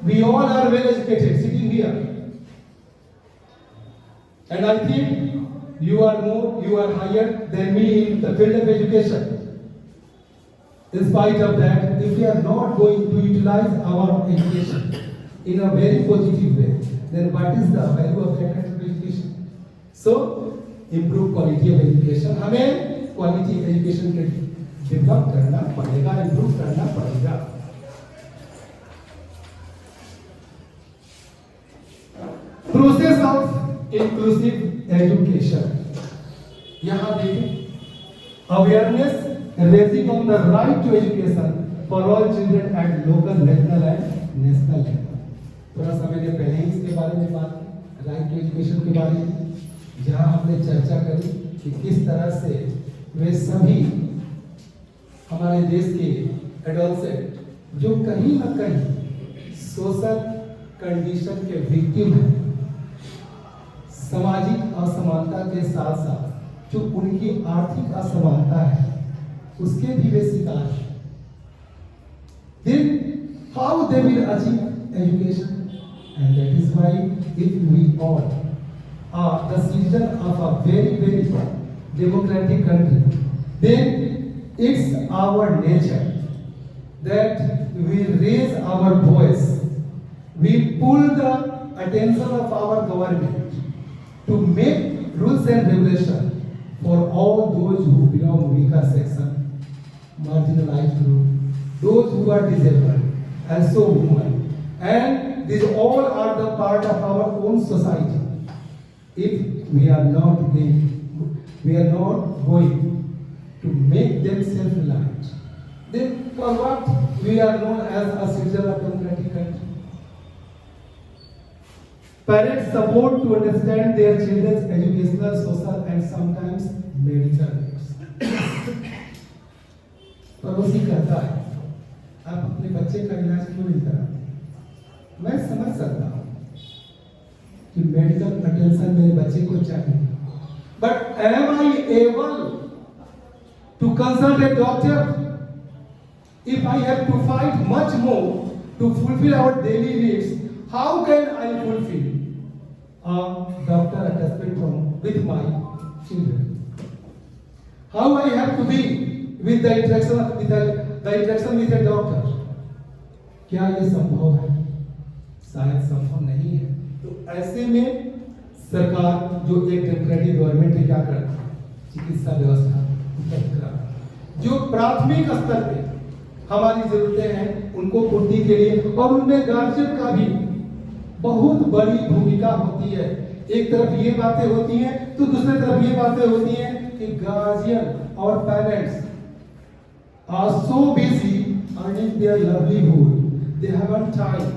we all are well educated sitting here, and I think you are higher than me in the field of education. In spite of that, if we are not going to utilize our education in a very positive way, then what is the value of that kind of education? So, improve quality of education. हमें quality education के develop करना पड़ेगा, improve करना पड़ेगा। Process of inclusive education. यहाँ देखें, awareness raising on the right to education for all children at local, national and national level. थोड़ा सा मैंने पहले ही इसके बारे में बात की, राइट टू एजुकेशन के बारे में, जहाँ हमने चर्चा करी कि किस तरह से वे सभी हमारे देश के एडोलसेंट जो कहीं ना कहीं सोशल कंडीशन के विक्टिम हैं, सामाजिक असमानता के साथ साथ जो उनकी आर्थिक असमानता है उसके भी वे शिकार हैं। Then how they will achieve education? And that is why if we all are the citizen of a very democratic country, then it's our nature that we raise our voice, we pull the attention of our government to make rules and regulations for all those who belong weaker section, marginalized group, those who are disabled, also women, and these all are the part of our own society. If we are not going to make them self-reliant, then for what we are known as a citizen of democratic country? Parents support to understand their children's educational, social and sometimes medical needs. पड़ोसी कहता है आप अपने बच्चे का इलाज क्यों नहीं कराते? मैं समझ सकता हूँ कि मेडिकल अटेंशन मेरे बच्चे को चाहिए, but am I able to consult a doctor if I have to fight much more to fulfill our daily needs? How can I fulfill a doctor attachment with my children? How I have to be with the interaction with a doctor? क्या ये संभव है? शायद संभव नहीं है। तो ऐसे में सरकार जो एक डेमोक्रेटिक गवर्नमेंट है क्या करती है? चिकित्सा व्यवस्था उपलब्ध कराना, जो प्राथमिक स्तर पे हमारी जरूरतें हैं उनको पूर्ति के लिए, और उनमें गार्जियन का भी बहुत बड़ी भूमिका होती है। एक तरफ ये बातें होती हैं तो दूसरी तरफ ये बातें होती हैं कि गार्जियन और parents are so busy earning their livelihood, they haven't time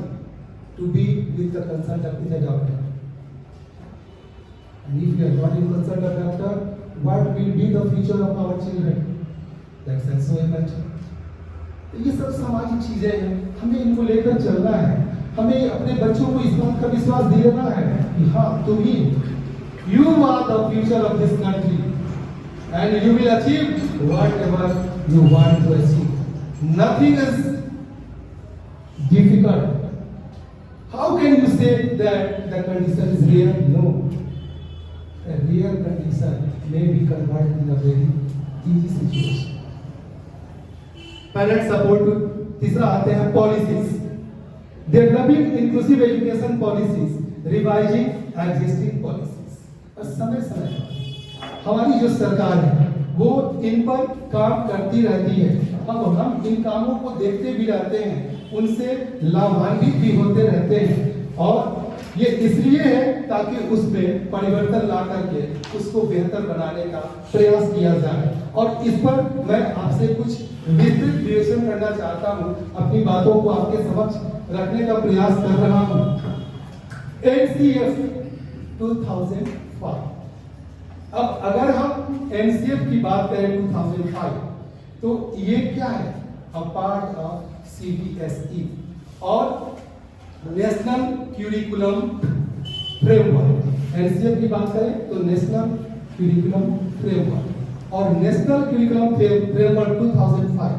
to be with the consult with the doctor. And if you are not in consult of doctor, what will be the future of our children? That's also a matter. ये सब सामाजिक चीजें हैं, हमें इनको लेकर चलना है। हमें अपने बच्चों को इस बात का विश्वास दिलाना है कि हाँ तुम ही, you are the future of this country and you will achieve whatever you want to achieve. Nothing is difficult. How can you say that the condition is rare? No. A rare condition may be converted in a very easy situation. Parent support. तीसरा आते हैं policies, developing inclusive education policies, revising existing policies. और समय समय हमारी जो सरकार है वो इन पर काम करती रहती है। अब हम इन कामों को देखते भी रहते हैं, उनसे लाभान्वित भी होते रहते हैं, और ये इसलिए है ताकि उसमें परिवर्तन ला करके उसको बेहतर बनाने का प्रयास किया जाए। और इस पर मैं आपसे कुछ विस्तृत विवेचन करना चाहता हूँ, अपनी बातों को आपके समक्ष रखने का प्रयास कर रहा हूँ। NCF 2005। अब अगर हम NCF की बात करें 2005, तो ये क्या है? अ पार्ट ऑफ CBSE और नेशनल क्यूरिकुलम फ्रेमवर्क। NCF की बात करें तो नेशनल क्यूरिकुलम फ्रेमवर्क, और नेशनल क्यूरिकुलम फ्रेमवर्क 2005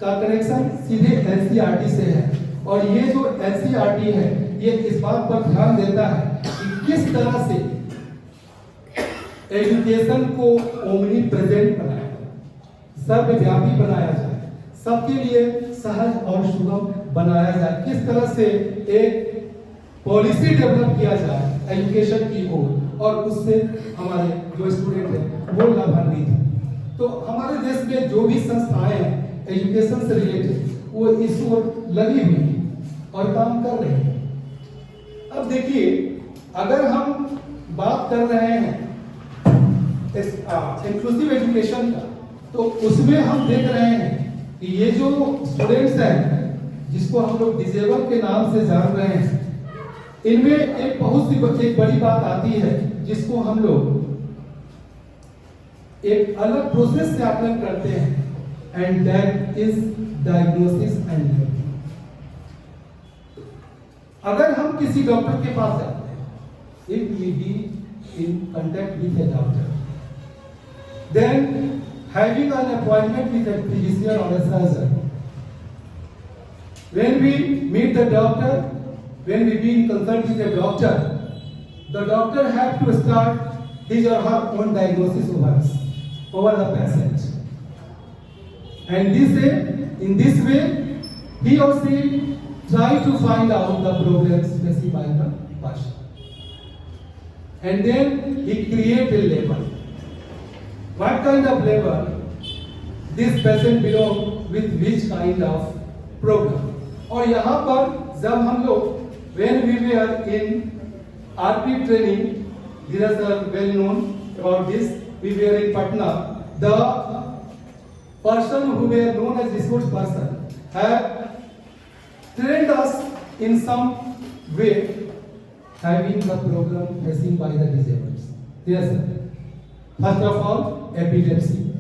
का कनेक्शन सीधे NCERT से है। और ये जो NCERT है ये इस बात पर ध्यान देता है कि किस तरह से एजुकेशन को ओमनी प्रेजेंट बनाया जाए, सर्वव्यापी बनाया जाए, सबके लिए सहज और सुगम बनाया जाए, किस तरह से एक पॉलिसी डेवलप किया जाए एजुकेशन की ओर, और उससे हमारे जो स्टूडेंट हैं वो लाभान्वित हैं। तो हमारे देश में जो भी संस्थाएं हैं एजुकेशन से रिलेटेड वो इस ओर लगी हुई हैं और काम कर रहे हैं। अब देखिए, अगर हम बात कर रहे हैं इंक्लूसिव एजुकेशन का, तो उसमें हम देख रहे हैं कि ये जो स्टूडेंट्स हैं जिसको हम लोग डिसेबल के नाम से जान रहे हैं, इनमें एक बहुत सी एक बड़ी बात आती है जिसको हम लोग एक अलग प्रोसेस से आकलन करते हैं, and that is diagnosis and learning. अगर हम किसी डॉक्टर के पास जाते हैं, if we be in contact with a doctor, then having an appointment with a physician or a surgeon, when we meet the doctor, when we be in consult with a doctor, the doctor have to start his or her own diagnosis over the patient, and in this way he or she try to find out the problems faced by the patient. and then he create a label. What kind of label this patient belong with which kind of program? और यहाँ पर जब हम लोग when we were in RP training, there is a well known about this. We were in Patna. The person who were known as resource person have trained us in some way, having the program facing by the disabled. Yes, sir. First of all, epilepsy.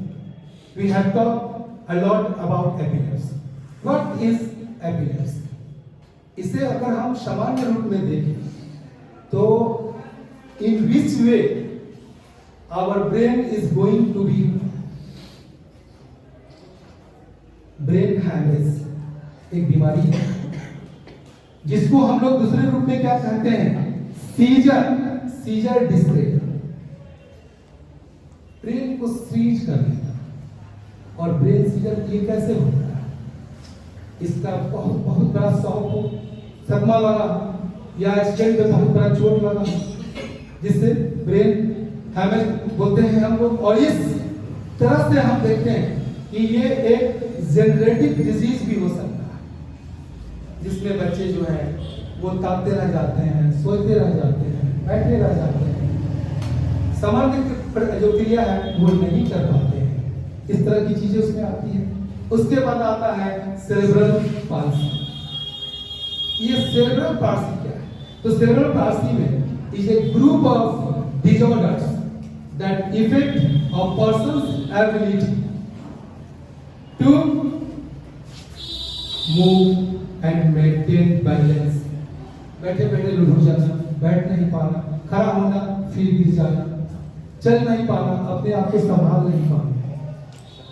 We have talked a lot about epilepsy. What is epilepsy? इसे अगर हम सामान्य रूप में देखें तो in which way our brain is going to be brain hemorrhage एक बीमारी है जिसको हम लोग दूसरे रूप में क्या कहते हैं सीजर डिस्ट्रेस ब्रेन को सीज कर देता और ब्रेन सीजर ये कैसे होता है इसका बहुत बड़ा शॉक सदमा लगा या एक्सीडेंट में बहुत बड़ा चोट लगा जिससे ब्रेन हैमरेज बोलते हैं हम लोग और इस तरह से हम देखते हैं कि ये एक जेनरेटिक डिजीज भी हो सकता है जिसमें बच्चे जो है वो ताकते रह जाते हैं सोचते रह जाते हैं बैठे रह जाते हैं सामान्य जो क्रिया है वो नहीं कर पाते हैं इस तरह की चीजें उसमें आती है उसके बाद आता है सेरेब्रल पाल्सी ये सेरेब्रल पाल्सी क्या है तो सेरेब्रल पाल्सी में is a group of disorders that affect a person's ability to move and maintain balance बैठे बैठे लुढ़क जाना बैठ नहीं पाना खड़ा होना फिर गिर जाना चल नहीं पाना अपने आप को संभाल नहीं पाना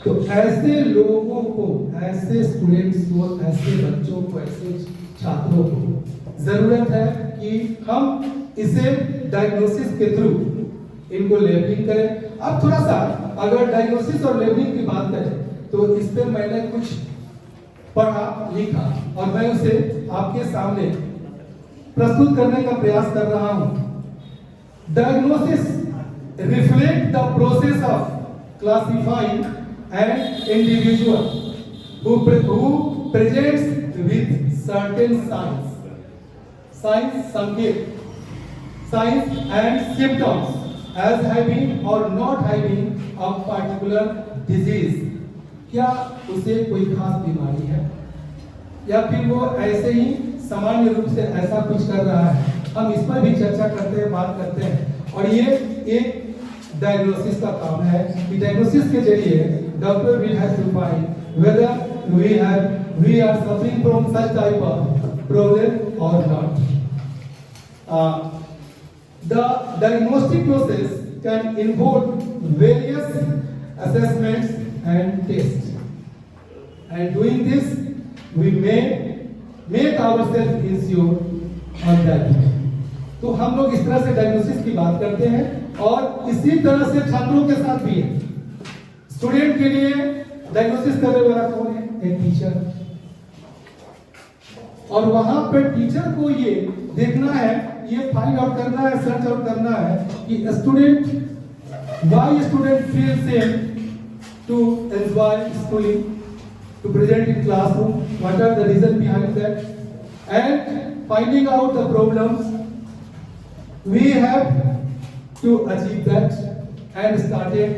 तो ऐसे लोगों को ऐसे स्टूडेंट्स को ऐसे बच्चों को ऐसे छात्रों को जरूरत है कि हम इसे डायग्नोसिस के थ्रू इनको लेबलिंग करें अब थोड़ा सा अगर डायग्नोसिस और लेबलिंग की बात करें तो इस पे मैंने कुछ पढ़ा लिखा और मैं उसे आपके सामने प्रस्तुत करने का प्रयास कर रहा हूं diagnosis reflect the process of classifying an individual who presents with certain signs and symptoms as having or not having a particular disease. क्या उसे कोई खास बीमारी है या फिर वो ऐसे ही सामान्य रूप से ऐसा कुछ कर रहा है हम इस पर भी चर्चा करते हैं बात करते हैं और ये एक डायग्नोसिस का काम है कि डायग्नोसिस के जरिए doctor will have to find whether we are suffering from such type of problem or not. The diagnostic process can involve various assessments and tests, and doing this we may make ourselves ensure on that. तो हम लोग इस तरह से diagnosis की बात करते हैं और इसी तरह से छात्रों के साथ भी है स्टूडेंट के लिए डायग्नोसिस करने वाला कौन है एक टीचर और वहां पर टीचर को ये देखना है ये फाइंड आउट करना है सर्च आउट करना है कि student why student feel same to enjoy schooling to present in classroom what are the reason behind that and finding out the problems we have to achieve that and started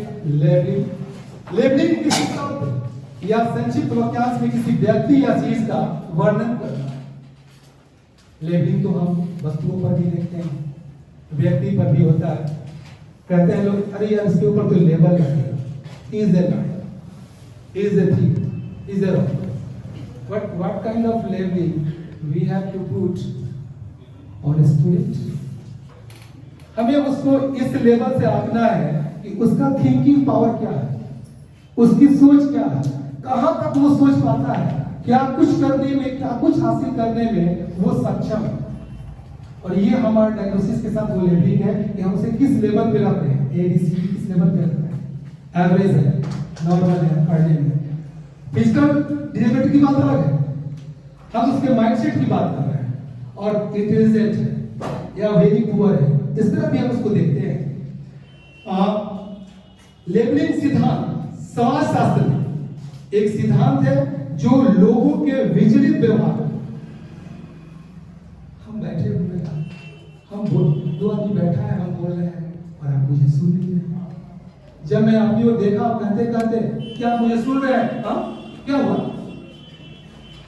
labelling किसी शब्द या संक्षिप्त वाक्यांश में किसी व्यक्ति या चीज का वर्णन करना है लेबलिंग तो हम वस्तुओं पर भी देखते हैं व्यक्ति पर भी होता है कहते हैं लोग अरे यार इसके ऊपर कोई लेबल है is a line is a thing is a wrong what kind of labeling we have to put on a student हमें उसको इस लेवल से आंकना है कि उसका थिंकिंग पावर क्या है उसकी सोच क्या है कहां तक वो सोच पाता है क्या कुछ करने में क्या कुछ हासिल करने में वो सक्षम है और ये हमारा डायग्नोसिस के साथ वो लेबलिंग है कि हम उसे किस लेवल पे रखते हैं एबीसी किस लेवल पे रखते हैं एवरेज है नॉर्मल है पढ़ने में फिजिकल डिसेबिलिटी की बात अलग है हम उसके माइंडसेट की बात कर रहे हैं और इंटेलिजेंट है या वेरी पुअर है इस तरह भी हम उसको देखते हैं। लेबलिंग सिद्धांत समाज शास्त्र में एक सिद्धांत है जो लोगों के विचलित व्यवहार, हम बैठे हुए हैं, हम दो आदमी बैठा है, हम बोल रहे हैं और आप मुझे सुन नहीं रहे। जब मैं अपनी ओर देखा कहते कहते क्या आप मुझे सुन रहे हैं? हाँ, क्या हुआ?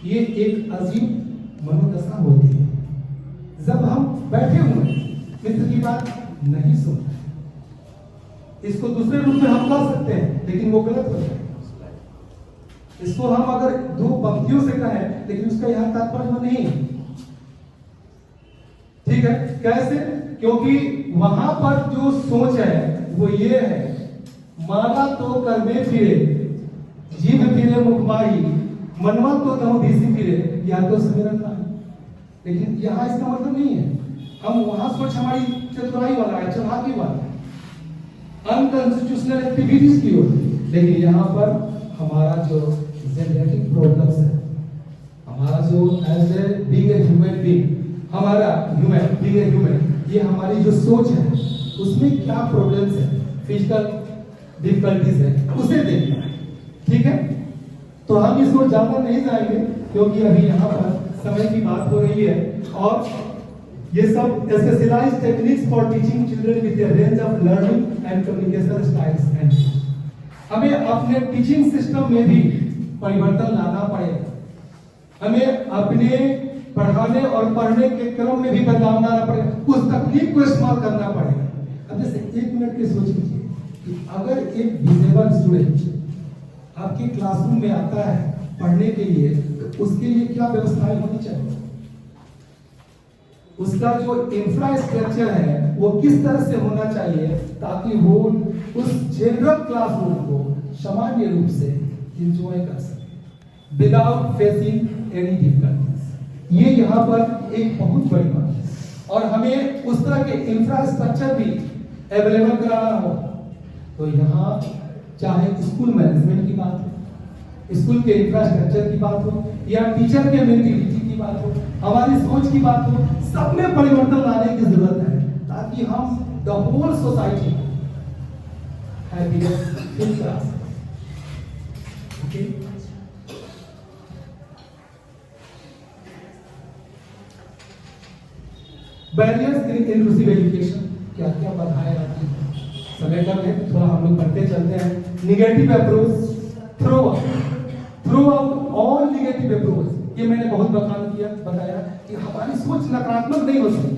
ये एक अजीब मनोदशा होती है जब हम बैठे हुए मित्र की बात नहीं सुन रहे। इसको दूसरे रूप में हम कह सकते हैं लेकिन वो गलत होता है। इसको हम अगर दो पंक्तियों से कहें लेकिन उसका यहां तात्पर्य नहीं है। ठीक है, कैसे? क्योंकि वहां पर जो सोच है वो ये है, माला तो कर्मे फिरे, जीव फिरे मुख माही, मनवा तो दहु दिसी फिरे, या तो समीरन नाही। लेकिन यहाँ इसका मतलब नहीं है। हम वहां सोच हमारी चतुराई वाला है, चालाकी वाला, अनकॉन्स्टिट्यूशनल एक्टिविटीज की ओर, लेकिन यहाँ पर हमारा जो जेनेटिक प्रॉब्लम्स है, हमारा जो as a being a human being, हमारा ह्यूमन बीइंग ए ह्यूमन, ये हमारी जो सोच है उसमें क्या प्रॉब्लम्स है, फिजिकल डिफिकल्टीज है, उसे देखना है। ठीक है, तो हम इसको ज्यादा नहीं जाएंगे क्योंकि अभी यहाँ पर समय की बात हो रही है और ये सब specialised techniques for teaching children with a range of learning and communication styles and हमें अपने टीचिंग सिस्टम में भी परिवर्तन लाना पड़ेगा। हमें अपने पढ़ाने और पढ़ने के क्रम में भी बदलाव लाना पड़ेगा, उस तकनीक को इस्तेमाल करना पड़ेगा। अब जैसे 1 मिनट के सोच लीजिए कि अगर एक डिसेबल स्टूडेंट आपके क्लासरूम में आता है पढ़ने के लिए, तो उसके लिए क्या व्यवस्थाएं होनी चाहिए? उसका जो इंफ्रास्ट्रक्चर है वो किस तरह से होना चाहिए ताकि वो उस जनरल क्लासरूम को सामान्य रूप से एंजॉय कर सके विदाउट फेसिंग एनी डिफिकल्टीज। ये यहाँ पर एक बहुत बड़ी बात है और हमें उस तरह के इंफ्रास्ट्रक्चर भी अवेलेबल कराना हो। तो यहाँ चाहे स्कूल मैनेजमेंट की बात हो, स्कूल के इंफ्रास्ट्रक्चर की बात हो या टीचर के मेंटालिटी की बात हो, हमारी सोच की बात हो, सब में परिवर्तन लाने की जरूरत है ताकि हम the whole society happiness feel करा सकें। Okay, barriers in inclusive education क्या क्या बाधाएं आती हैं? समय कम है, थोड़ा हम लोग बढ़ते चलते हैं। Negative approach, throw out all negative approach. ये मैंने बहुत बताया कि हमारी सोच नकारात्मक नहीं हो सकती।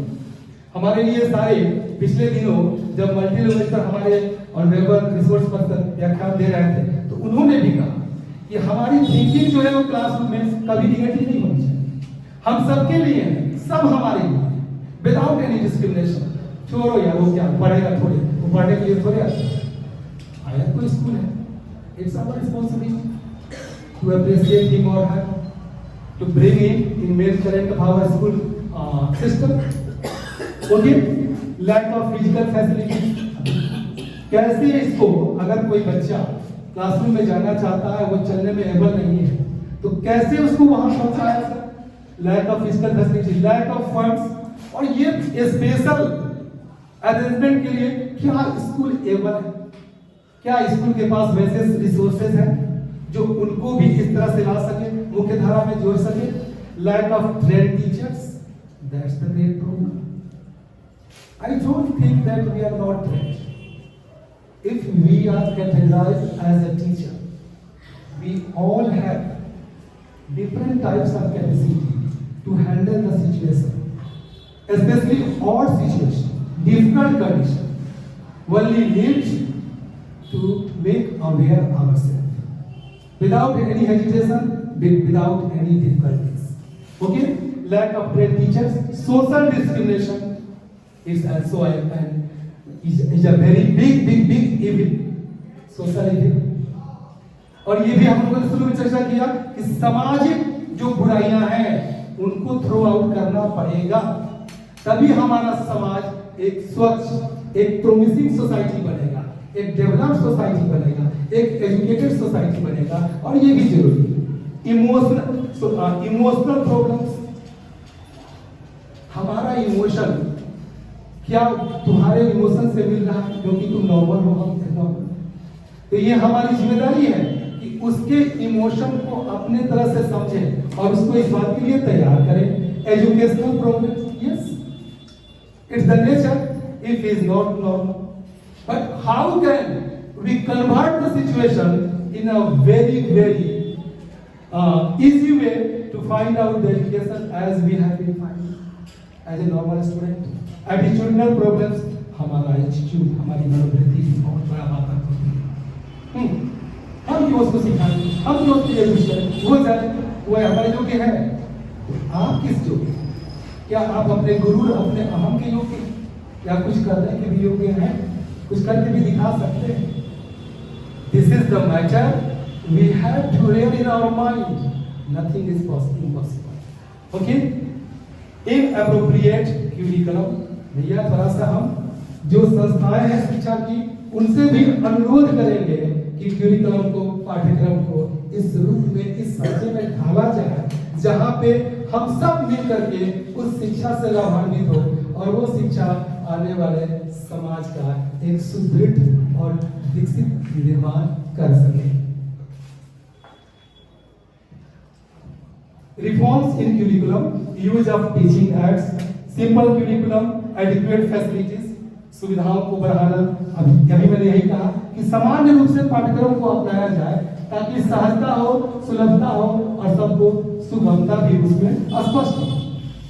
हमारे लिए सारे पिछले दिनों जब मल्टी लेवल पर हमारे ऑनरेबल रिसोर्स पर्सन व्याख्यान दे रहे थे तो उन्होंने भी कहा कि हमारी थिंकिंग जो है वो क्लासरूम में कभी निगेटिव नहीं होनी चाहिए। हम सबके लिए है, सब हमारे लिए, विदाउट एनी डिस्क्रिमिनेशन। छोड़ो यार वो क्या पढ़ेगा, थोड़े वो पढ़ने के लिए थोड़े आया कोई स्कूल है, it's our responsibility to appreciate him और her, to bring in main current of our school system. Okay, lack of physical facilities. कैसे इसको अगर कोई बच्चा क्लासरूम में जाना चाहता है, वो चलने में एबल नहीं है, तो कैसे उसको वहां पहुंचाया जाए? Lack of physical facility, lack of funds, और ये स्पेशल अरेंजमेंट के लिए क्या स्कूल एबल है? क्या स्कूल के पास वैसे रिसोर्सेज हैं जो उनको भी इस तरह से ला सके, मुख्य धारा में जोड़ सके? Lack of trained teachers, that's the great problem. I don't think that we are not trained. If we are categorised as a teacher, we all have different types of capacity to handle the situation, especially odd situation, difficult condition. Only need to make aware ourselves without any hesitation, without any difficulties. Okay, lack of trained teachers, social discrimination is also is a very big evil, social evil. और ये भी हम लोगों ने शुरू में चर्चा किया कि सामाजिक जो बुराइयां हैं उनको थ्रो आउट करना पड़ेगा, तभी हमारा समाज एक स्वच्छ, एक प्रोमिसिंग सोसाइटी बनेगा, एक डेवलप्ड सोसाइटी बनेगा, एक एजुकेटेड सोसाइटी बनेगा। और ये भी जरूरी है। इमोशनल प्रॉब्लम्स, हमारा इमोशन क्या तुम्हारे इमोशन से मिल रहा है क्योंकि तुम नॉर्मल हो, हम नॉर्मल। तो ये हमारी जिम्मेदारी है कि उसके इमोशन को अपने तरह से समझें और उसको इस बात के लिए तैयार करें। Educational problems, yes, it's the nature if is not normal, but how can we convert the situation in a very easy way to find out the education as we have been finding as a normal student. Attitudinal problems, हमारा attitude, हमारी मनोवृत्ति बहुत बड़ा बात होती है। हम क्यों उसको सिखाएं, हम क्यों उसके लिए यूज करें, वो जाने, वो हमारे योग्य है। आप किस योग्य? क्या आप अपने गुरु, अपने अहम के योग्य, या कुछ करने के भी योग्य हैं, कुछ करके भी दिखा सकते हैं? This is the matter we have to read in our mind. Nothing is impossible. Okay? Inappropriate curriculum. भैया थोड़ा सा हम जो संस्थाएं हैं शिक्षा की उनसे भी अनुरोध करेंगे कि क्यूरिकुलम को, पाठ्यक्रम को इस रूप में, इस साझे में ढाला जाए जहां पे हम सब मिल करके उस शिक्षा से लाभान्वित हो और वो शिक्षा आने वाले समाज का एक सुदृढ़ और विकसित निर्माण कर सके। Reforms in curriculum, use of teaching aids, simple curriculum, adequate facilities, सुविधाओं को बढ़ाना। अभी मैंने यही कहा कि सामान्य रूप से पाठ्यक्रम को अपनाया जाए ताकि सहजता हो, सुलभता हो और सबको सुगमता भी उसमें स्पष्ट हो।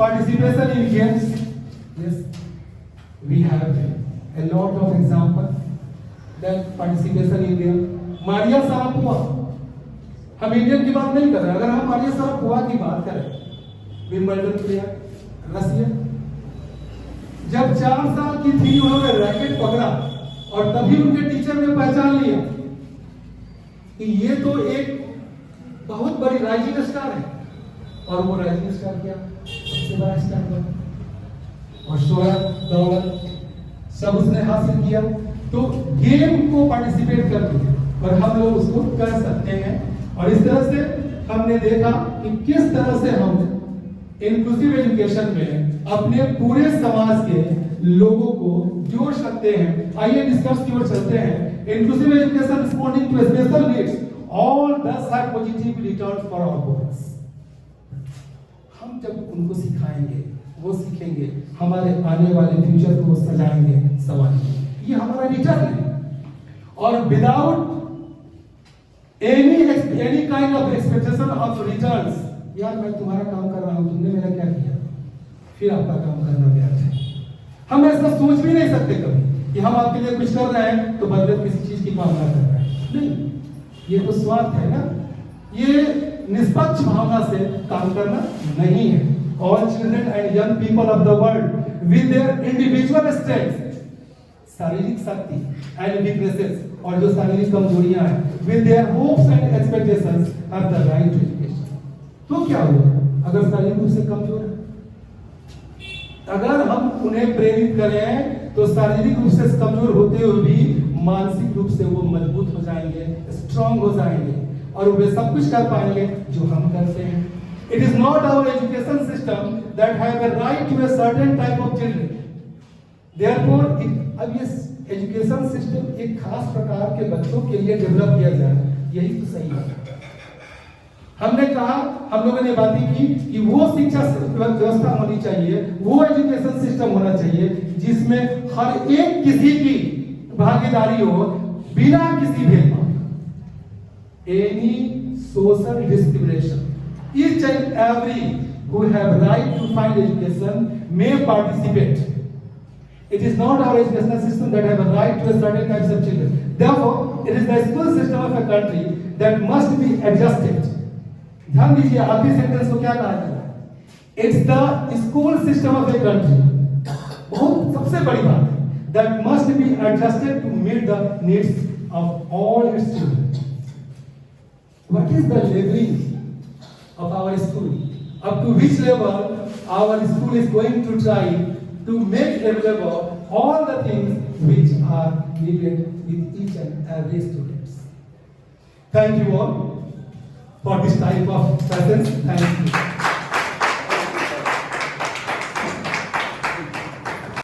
Participation in games, yes, we have a lot of example that participation in game. Maria Sharapova, हम इंडियन की बात नहीं कर रहे, अगर हम मारिया सारापोवा की बात करें, विंबलडन प्लेयर, रसिया, जब 4 साल की थी उन्होंने रैकेट पकड़ा और तभी उनके टीचर ने पहचान लिया कि ये तो एक बहुत बड़ी राइजिंग स्टार है। और वो राइजिंग स्टार क्या, सबसे बड़ा स्टार बना और शोहरत, दौलत सब उसने हासिल किया। तो गेम को पार्टिसिपेट कर दिया और हम लोग उसको कर सकते हैं। और इस तरह से हमने देखा कि किस तरह से हम इंक्लूसिव एजुकेशन में अपने पूरे समाज के लोगों को जोड़ सकते हैं। आइए डिस्कस की ओर चलते हैं। Inclusive education responding to special needs, all this have positive returns for our boys. हम जब उनको सिखाएंगे, वो सीखेंगे, हमारे आने वाले फ्यूचर को सजाएंगे, संवारेंगे। ये हमारा रिटर्न है। और without any kind of expectation of returns, यार मैं तुम्हारा काम कर रहा हूं, तुमने मेरा क्या किया, फिर आपका काम करना व्यर्थ है। हम ऐसा सोच भी नहीं सकते कभी कि हम आपके लिए कुछ कर रहे हैं तो बदले किसी चीज की कामना कर रहे हैं। नहीं, ये तो स्वार्थ है ना, ये निष्पक्ष भावना से काम करना नहीं है। All children and young people of the world with their individual strengths, शारीरिक शक्ति एंड वीकनेसेस, और जो शारीरिक कमजोरियां हैं, with their hopes and expectations have the right to education। तो क्या होगा अगर शारीरिक रूप से कमजोर है? अगर हम उन्हें प्रेरित करें तो शारीरिक रूप से कमजोर होते हुए भी मानसिक रूप से वो मजबूत हो जाएंगे, स्ट्रांग हो जाएंगे और वे सब कुछ कर पाएंगे जो हम करते हैं। It is not our education system that have a right to a certain type of children. Therefore, अब ये एजुकेशन सिस्टम एक खास प्रकार के बच्चों के लिए डेवलप किया जाए, यही तो सही है। हमने कहा, हम लोगों ने बातें की कि वो शिक्षा व्यवस्था होनी चाहिए, वो एजुकेशन सिस्टम होना चाहिए जिसमें हर एक किसी की भागीदारी हो बिना किसी भेदभाव। Any social discrimination, each and every who have right to find education may participate. It is not our educational system that have a right to a certain types of children. Therefore, it is the school system of a country that must be adjusted. ध्यान दीजिए, आखिरी sentence को क्या कहा जाता है? It's the school system of a country. बहुत सबसे बड़ी बात है, that must be adjusted to meet the needs of all its children. What is the leveling of our school? Up to which level our school is going to try to make available all the things which are needed with each and every student. Thank you all for this type of presence. Thank you.